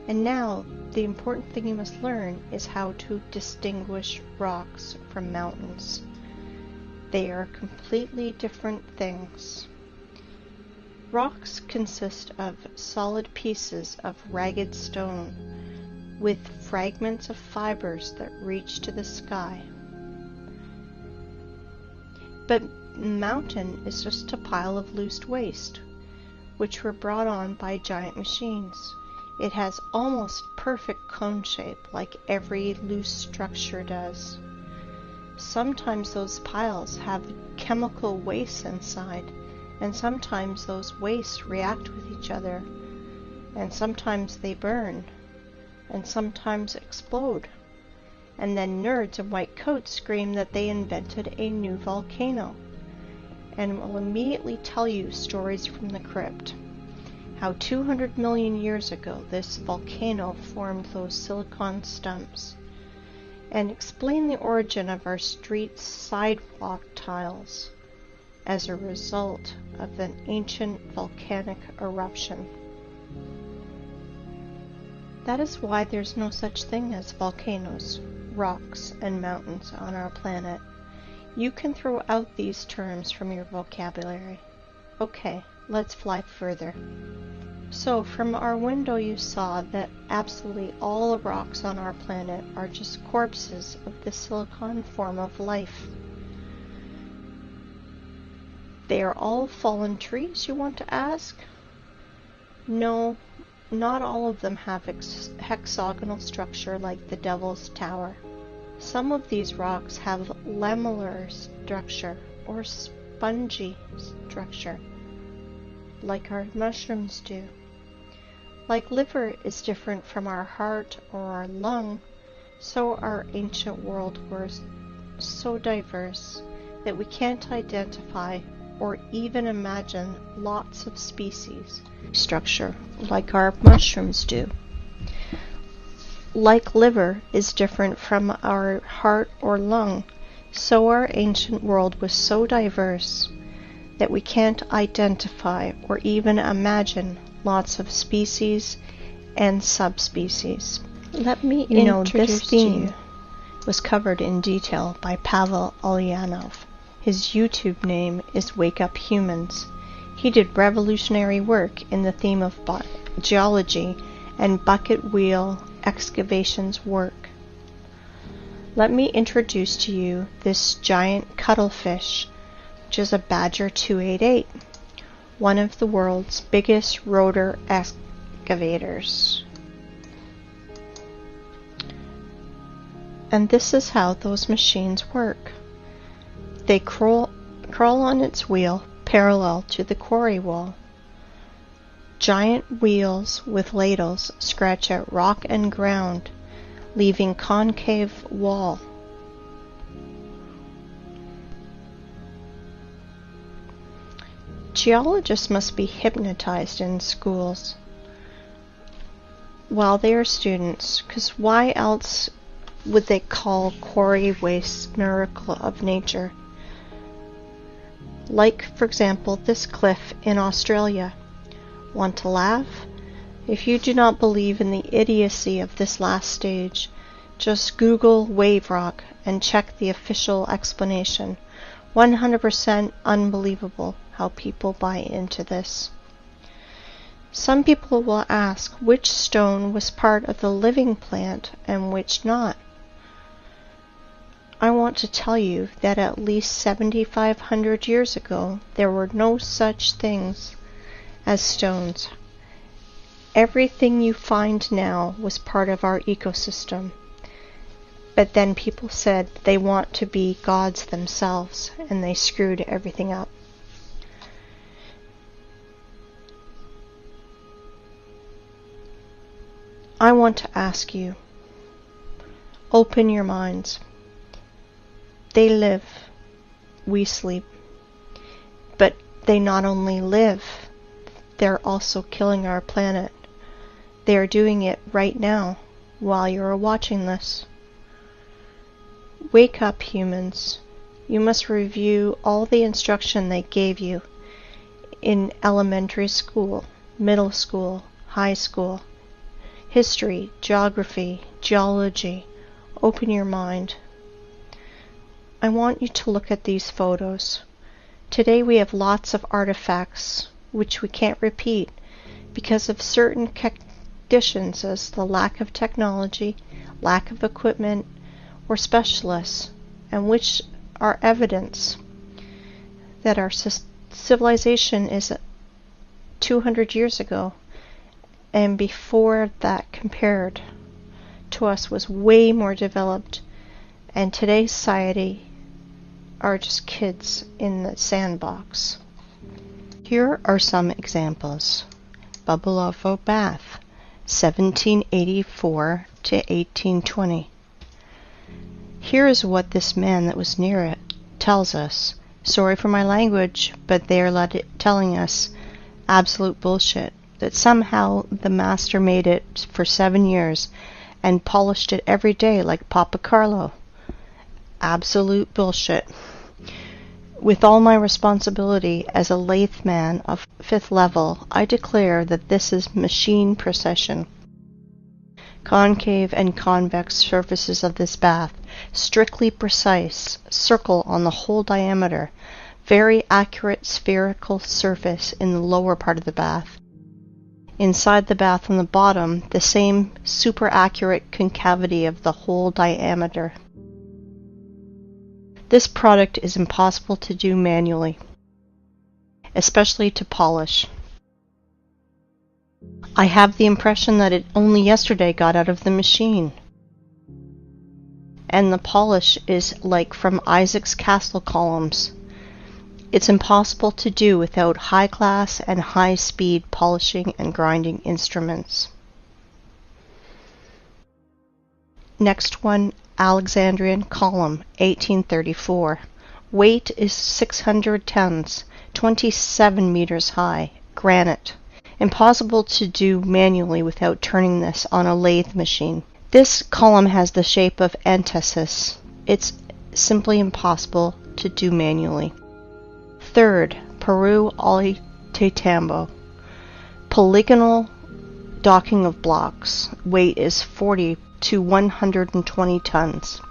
And now, the important thing you must learn is how to distinguish rocks from mountains. They are completely different things. Rocks consist of solid pieces of ragged stone with fragments of fibers that reach to the sky. But mountain is just a pile of loose waste, which were brought on by giant machines. It has almost perfect cone shape, like every loose structure does. Sometimes those piles have chemical waste inside, And sometimes those wastes react with each other, and sometimes they burn, and sometimes explode. And then nerds in white coats scream that they invented a new volcano, and will immediately tell you stories from the crypt. How 200 million years ago this volcano formed those silicon stumps, and explain the origin of our street sidewalk tiles as a result of an ancient volcanic eruption. That is why there's no such thing as volcanoes, rocks, and mountains on our planet. You can throw out these terms from your vocabulary. Okay, let's fly further. So from our window you saw that absolutely all the rocks on our planet are just corpses of the silicon form of life. They are all fallen trees, you want to ask? No, not all of them have hexagonal structure like the Devil's Tower. Some of these rocks have lamellar structure or spongy structure, like our mushrooms do. Like liver is different from our heart or our lung, so our ancient world was so diverse that we can't identify or even imagine lots of species structure like our mushrooms do. Like liver is different from our heart or lung, so our ancient world was so diverse that we can't identify or even imagine lots of species and subspecies. Let me introduce this theme was covered in detail by Pavel Ulyanov. His YouTube name is Wake Up Humans. He did revolutionary work in the theme of geology and bucket wheel excavations work. Let me introduce to you this giant cuttlefish, which is a Badger 288, one of the world's biggest rotor excavators. And this is how those machines work. They crawl on its wheel parallel to the quarry wall. Giant wheels with ladles scratch at rock and ground, leaving concave wall. Geologists must be hypnotized in schools while they are students, because why else would they call quarry waste miracle of nature? Like, for example, this cliff in Australia. Want to laugh? If you do not believe in the idiocy of this last stage, just Google wave rock and check the official explanation. 100% unbelievable how people buy into this. Some people will ask which stone was part of the living plant and which not. I want to tell you that at least 7,500 years ago there were no such things as stones. Everything you find now was part of our ecosystem. But then people said they want to be gods themselves, and they screwed everything up. I want to ask you, open your minds. They live, we sleep. But they not only live, they're also killing our planet. They are doing it right now, while you are watching this. Wake up, humans. You must review all the instruction they gave you in elementary school, middle school, high school, history, geography, geology. Open your mind. I want you to look at these photos. Today we have lots of artifacts which we can't repeat because of certain conditions as the lack of technology, lack of equipment, or specialists, and which are evidence that our civilization is 200 years ago, and before that compared to us was way more developed, and today's society are just kids in the sandbox. Here are some examples. Babulovo Bath, 1784 to 1820. Here is what this man that was near it tells us. Sorry for my language, but they are telling us absolute bullshit. That somehow the master made it for 7 years and polished it every day like Papa Carlo. Absolute bullshit. With all my responsibility as a lathe man of 5th level, I declare that this is machine precision. Concave and convex surfaces of this bath, strictly precise, circle on the whole diameter, very accurate spherical surface in the lower part of the bath. Inside the bath on the bottom, the same super accurate concavity of the whole diameter. This product is impossible to do manually, especially to polish. I have the impression that it only yesterday got out of the machine. And the polish is like from Isaac's castle columns. It's impossible to do without high-class and high-speed polishing and grinding instruments. Next one, Alexandrian column, 1834. Weight is 600 tons, 27 meters high, granite. Impossible to do manually without turning this on a lathe machine. This column has the shape of antithesis. It's simply impossible to do manually. Third, Peru Ollantaytambo. Polygonal docking of blocks. Weight is 40 to 120 tons.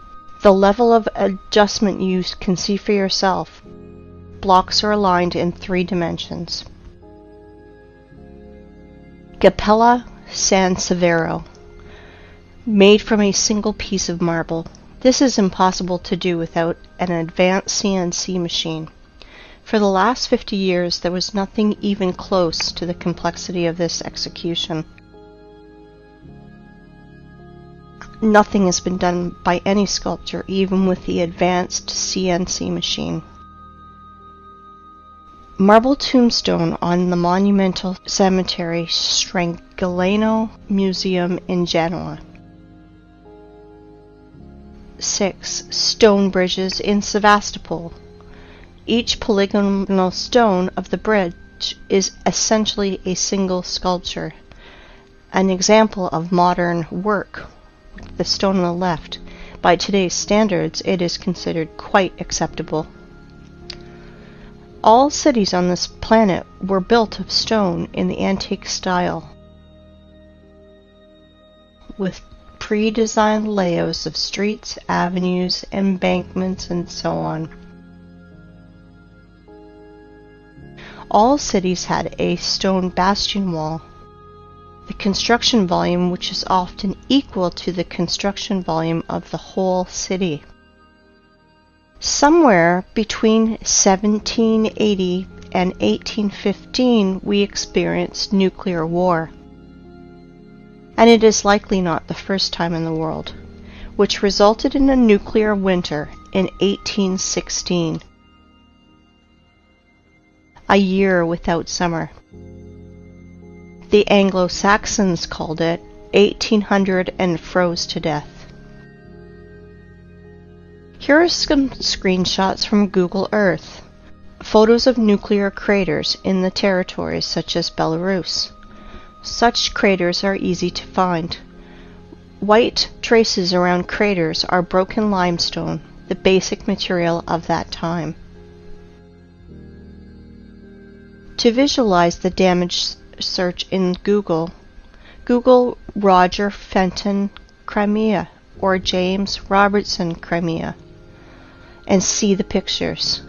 The level of adjustment you can see for yourself. Blocks are aligned in 3 dimensions. Capella San Severo. Made from a single piece of marble. This is impossible to do without an advanced CNC machine. For the last 50 years, there was nothing even close to the complexity of this execution. Nothing has been done by any sculptor, even with the advanced CNC machine. Marble tombstone on the monumental cemetery Strangolano Museum in Genoa. 6. Stone bridges in Sevastopol. Each polygonal stone of the bridge is essentially a single sculpture. An example of modern work. The stone on the left. By today's standards, it is considered quite acceptable. All cities on this planet were built of stone in the antique style, with pre-designed layouts of streets, avenues, embankments, and so on. All cities had a stone bastion wall. The construction volume, which is often equal to the construction volume of the whole city. Somewhere between 1780 and 1815 we experienced nuclear war. And it is likely not the first time in the world, which resulted in a nuclear winter in 1816. A year without summer. The Anglo-Saxons called it 1800 and froze to death. Here are some screenshots from Google Earth. Photos of nuclear craters in the territories such as Belarus. Such craters are easy to find. White traces around craters are broken limestone, the basic material of that time. To visualize the damage, search in Google. Google Roger Fenton Crimea or James Robertson Crimea and see the pictures.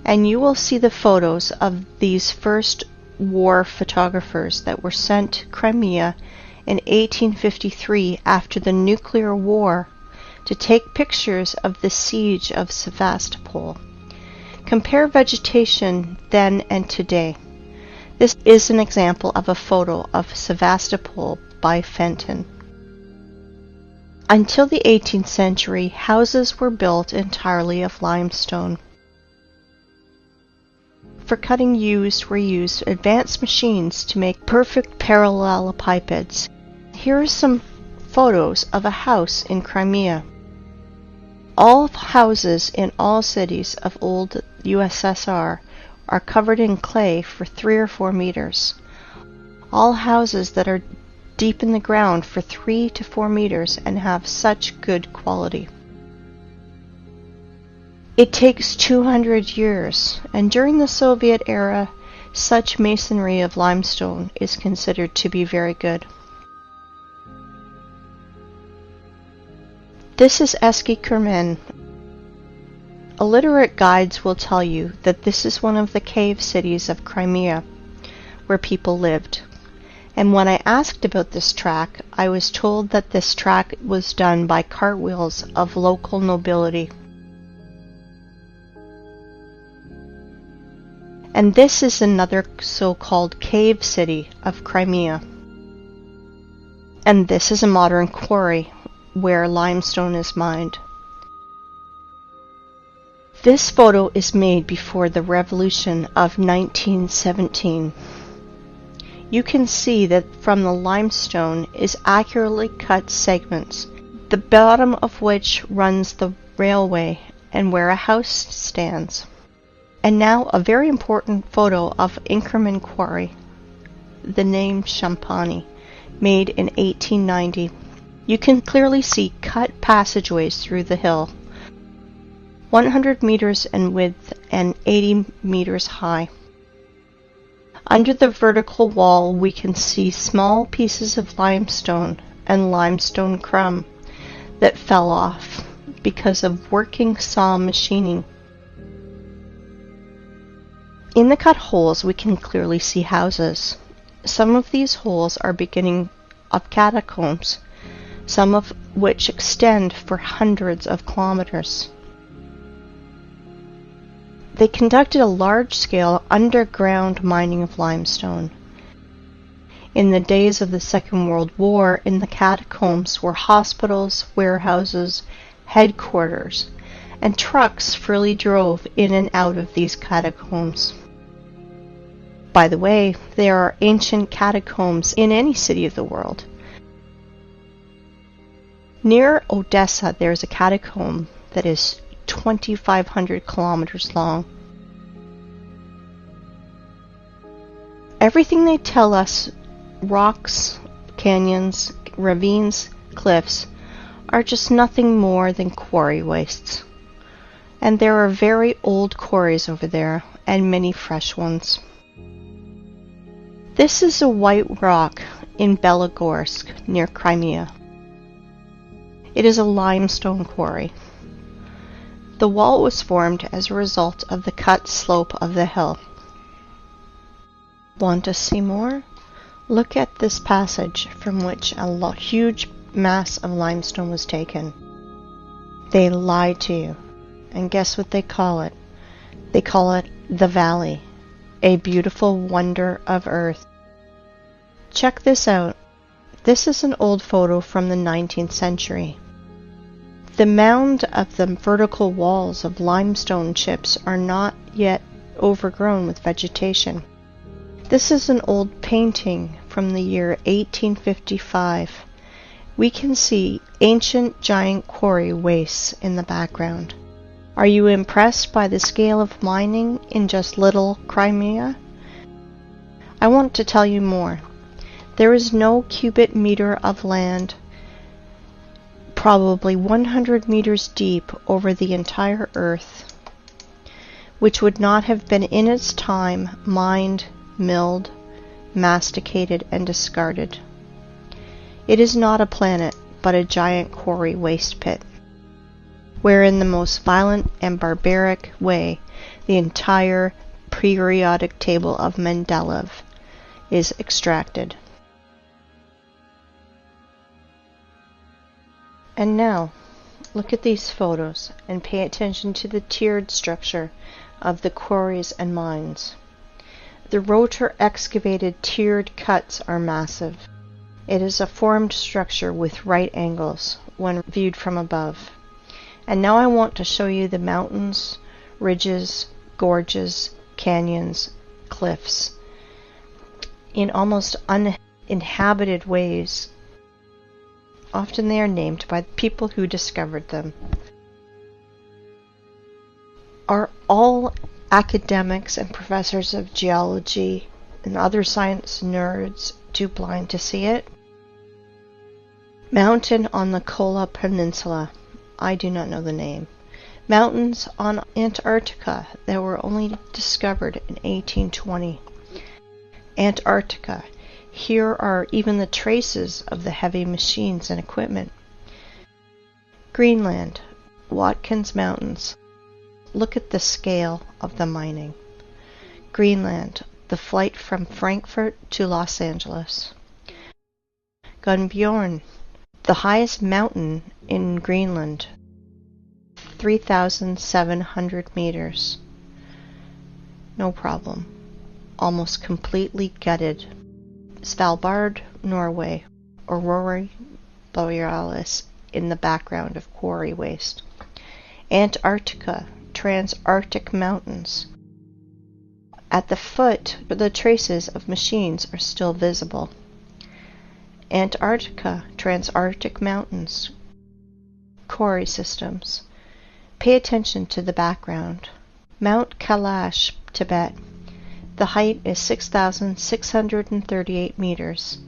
And you will see the photos of these first war photographers that were sent to Crimea in 1853 after the nuclear war to take pictures of the siege of Sevastopol. Compare vegetation then and today. This is an example of a photo of Sevastopol by Fenton. Until the 18th century, houses were built entirely of limestone. for cutting were used advanced machines to make perfect parallelepipeds. Here are some photos of a house in Crimea. All houses in all cities of old USSR are covered in clay for 3 or 4 meters. All houses that are deep in the ground for 3 to 4 meters and have such good quality. It takes 200 years, and during the Soviet era, such masonry of limestone is considered to be very good. This is Eski Kermen. Illiterate guides will tell you that this is one of the cave cities of Crimea, where people lived. And when I asked about this track, I was told that this track was done by cartwheels of local nobility. And this is another so-called cave city of Crimea. And this is a modern quarry where limestone is mined. This photo is made before the revolution of 1917. You can see that from the limestone is accurately cut segments, the bottom of which runs the railway and where a house stands. And now a very important photo of Inkerman Quarry, the name Champani, made in 1890. You can clearly see cut passageways through the hill, 100 meters in width and 80 meters high. Under the vertical wall we can see small pieces of limestone and limestone crumb that fell off because of working saw machining. In the cut holes we can clearly see houses. Some of these holes are beginning of catacombs, some of which extend for hundreds of kilometers. They conducted a large-scale underground mining of limestone. In the days of the Second World War, in the catacombs were hospitals, warehouses, headquarters, and trucks freely drove in and out of these catacombs. By the way, there are ancient catacombs in any city of the world. Near Odessa, there is a catacomb that is 2,500 kilometers long. Everything they tell us, rocks, canyons, ravines, cliffs, are just nothing more than quarry wastes. And there are very old quarries over there, and many fresh ones. This is a white rock in Belogorsk, near Crimea. It is a limestone quarry. The wall was formed as a result of the cut slope of the hill. Want to see more? Look at this passage from which a huge mass of limestone was taken. They lied to you. And guess what they call it? They call it the Valley, a beautiful wonder of earth. Check this out. This is an old photo from the 19th century. The mound of the vertical walls of limestone chips are not yet overgrown with vegetation. This is an old painting from the year 1855. We can see ancient giant quarry wastes in the background. Are you impressed by the scale of mining in just little Crimea? I want to tell you more. There is no cubic meter of land probably 100 meters deep over the entire earth, which would not have been in its time mined, milled, masticated, and discarded. It is not a planet, but a giant quarry waste pit, where in the most violent and barbaric way the entire periodic table of Mendeleev is extracted. And now, look at these photos and pay attention to the tiered structure of the quarries and mines. The rotor excavated tiered cuts are massive. It is a formed structure with right angles when viewed from above. And now I want to show you the mountains, ridges, gorges, canyons, cliffs, in almost uninhabited ways. Often they are named by the people who discovered them. Are all academics and professors of geology and other science nerds too blind to see it? Mountain on the Kola Peninsula. I do not know the name. Mountains on Antarctica that were only discovered in 1820. Antarctica. Here are even the traces of the heavy machines and equipment. Greenland. Watkins Mountains. Look at the scale of the mining. Greenland. The flight from Frankfurt to Los Angeles. Gunnbjorn. The highest mountain in Greenland. 3,700 meters. No problem. Almost completely gutted. Svalbard, Norway. Aurora Borealis in the background of quarry waste. Antarctica, Transantarctic Mountains. At the foot, the traces of machines are still visible. Antarctica, Transantarctic Mountains. Quarry systems. Pay attention to the background. Mount Kailash, Tibet. The height is 6,638 meters.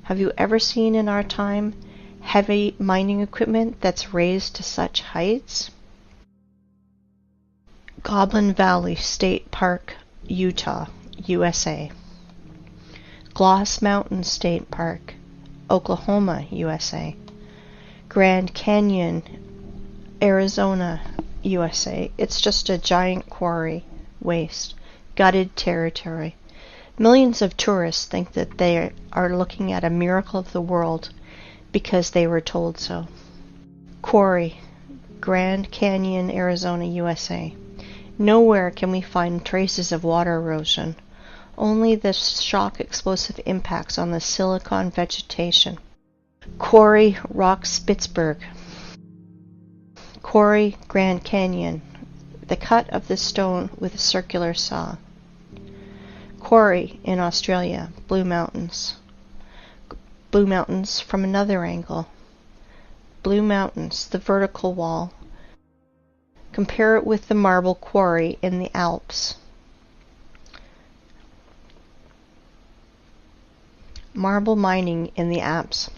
Have you ever seen in our time heavy mining equipment that's raised to such heights? Goblin Valley State Park, Utah, USA. Gloss Mountain State Park, Oklahoma, USA. Grand Canyon, Arizona, USA. It's just a giant quarry, waste, gutted territory. Millions of tourists think that they are looking at a miracle of the world because they were told so. Quarry, Grand Canyon, Arizona, USA. Nowhere can we find traces of water erosion, only the shock explosive impacts on the silicon vegetation. Quarry, Rock Spitzberg. Quarry, Grand Canyon. The cut of the stone with a circular saw. Quarry in Australia, Blue Mountains. Blue Mountains from another angle. Blue Mountains, the vertical wall. Compare it with the marble quarry in the Alps. Marble mining in the Alps.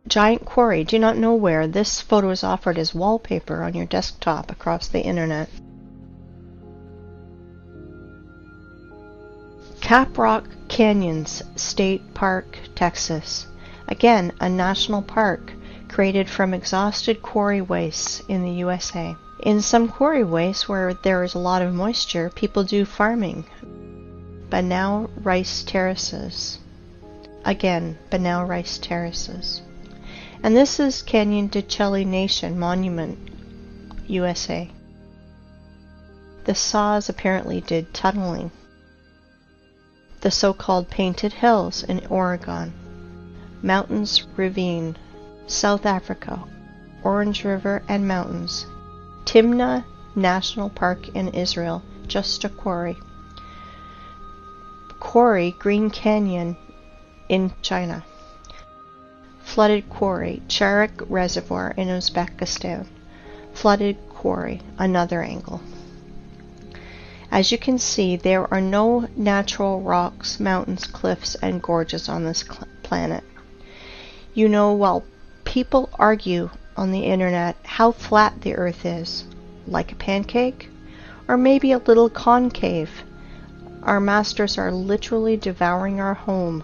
Giant quarry. Do not know where. This photo is offered as wallpaper on your desktop across the internet. Caprock Canyons State Park, Texas. Again, a national park created from exhausted quarry wastes in the USA. In some quarry wastes where there is a lot of moisture, people do farming. Banao rice terraces. Again, Banao rice terraces. And this is Canyon de Chelly Nation Monument, USA. The saws apparently did tunneling. The so-called Painted Hills in Oregon. Mountains Ravine, South Africa. Orange River and Mountains. Timna National Park in Israel, just a quarry. Quarry, Green Canyon in China. Flooded quarry, Charak Reservoir in Uzbekistan. Flooded quarry, another angle. As you can see, there are no natural rocks, mountains, cliffs, and gorges on this planet. You know, while people argue on the internet how flat the earth is, like a pancake, or maybe a little concave, our masters are literally devouring our home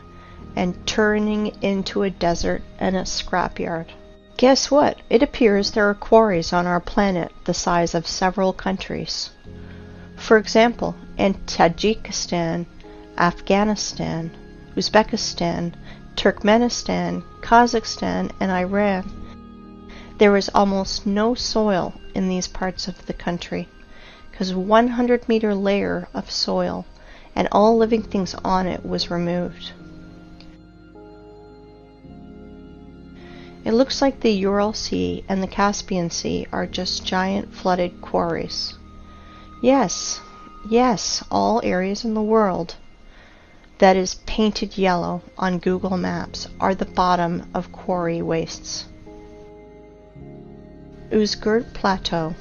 and turning into a desert and a scrapyard. Guess what? It appears there are quarries on our planet the size of several countries. For example, in Tajikistan, Afghanistan, Uzbekistan, Turkmenistan, Kazakhstan, and Iran, there is almost no soil in these parts of the country, because a 100-meter layer of soil and all living things on it was removed. It looks like the Ural Sea and the Caspian Sea are just giant flooded quarries. Yes, all areas in the world that is painted yellow on Google Maps are the bottom of quarry wastes. Uzgurt Plateau.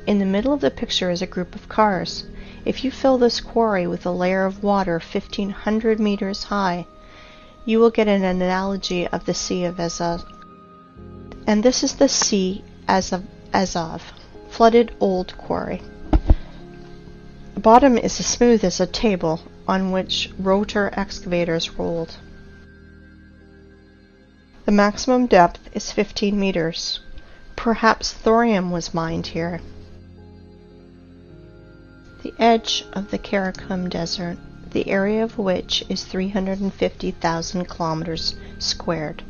In the middle of the picture is a group of cars. If you fill this quarry with a layer of water 1,500 meters high, you will get an analogy of the Sea of Azov. And this is the Sea of Azov, flooded old quarry. The bottom is as smooth as a table on which rotor excavators rolled. The maximum depth is 15 meters. Perhaps thorium was mined here. The edge of the Karakum Desert, the area of which is 350,000 kilometers squared.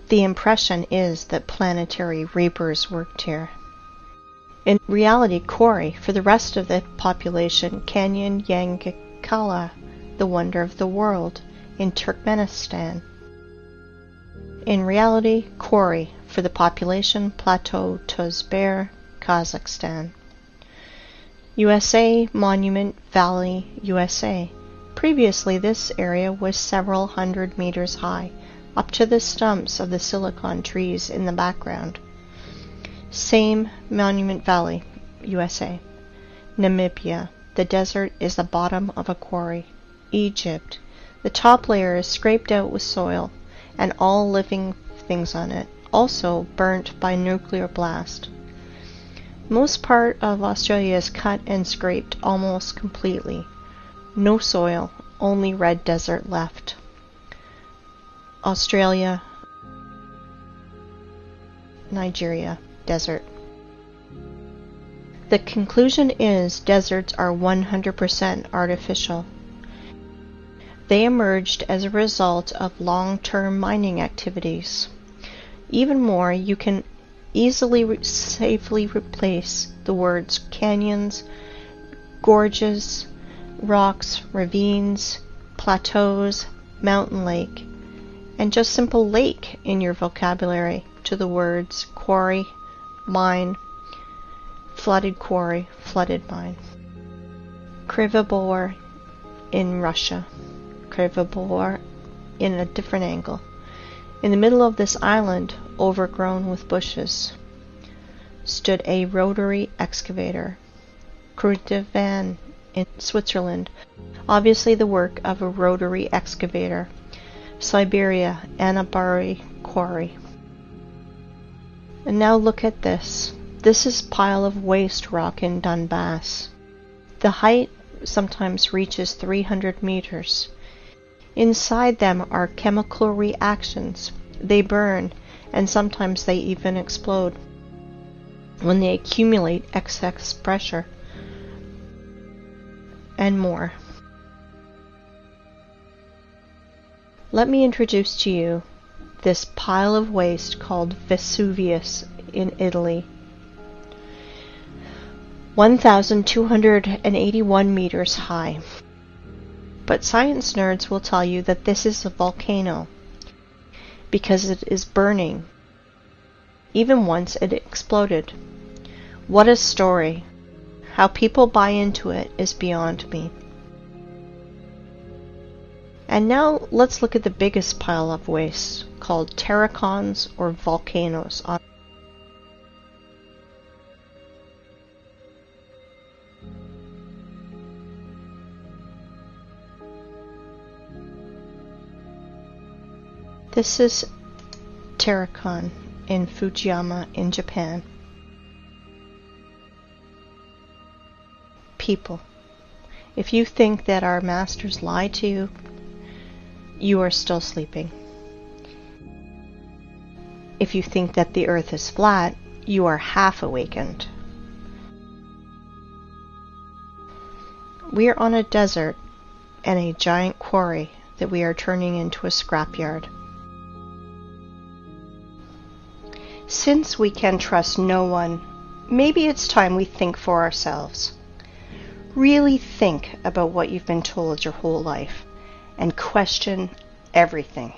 The impression is that planetary reapers worked here. In reality, Kori, for the rest of the population, Canyon Yangakala, the wonder of the world, in Turkmenistan. In reality, Kori, for the population, Plateau Tozber, Kazakhstan. USA Monument Valley, USA. Previously, this area was several hundred meters high, up to the stumps of the silicon trees in the background. Same Monument Valley, USA. Namibia. The desert is the bottom of a quarry. Egypt. The top layer is scraped out with soil and all living things on it, also burnt by nuclear blast. Most part of Australia is cut and scraped almost completely. No soil, only red desert left. Australia, Nigeria, desert. The conclusion is deserts are 100% artificial. They emerged as a result of long-term mining activities. Even more, you can easily safely replace the words canyons, gorges, rocks, ravines, plateaus, mountain lake, and just simple lake in your vocabulary to the words quarry, mine, flooded quarry, flooded mine. Krivobor in Russia. Krivobor in a different angle. In the middle of this island, overgrown with bushes, stood a rotary excavator. Kruitvann in Switzerland, obviously the work of a rotary excavator. Siberia, Annabari Quarry. And now look at this. This is pile of waste rock in Donbass. The height sometimes reaches 300 meters. Inside them are chemical reactions. They burn, and sometimes they even explode when they accumulate excess pressure, and more. Let me introduce to you this pile of waste called Vesuvius in Italy. 1,281 meters high. But science nerds will tell you that this is a volcano because it is burning. Even once it exploded. What a story. How people buy into it is beyond me. And now let's look at the biggest pile of waste called terracons or volcanoes. This is Terracon in Fujiyama in Japan. People, if you think that our masters lie to you, you are still sleeping. If you think that the earth is flat, you are half awakened. We are on a desert and a giant quarry that we are turning into a scrapyard. Since we can trust no one, maybe it's time we think for ourselves. Really think about what you've been told your whole life and question everything.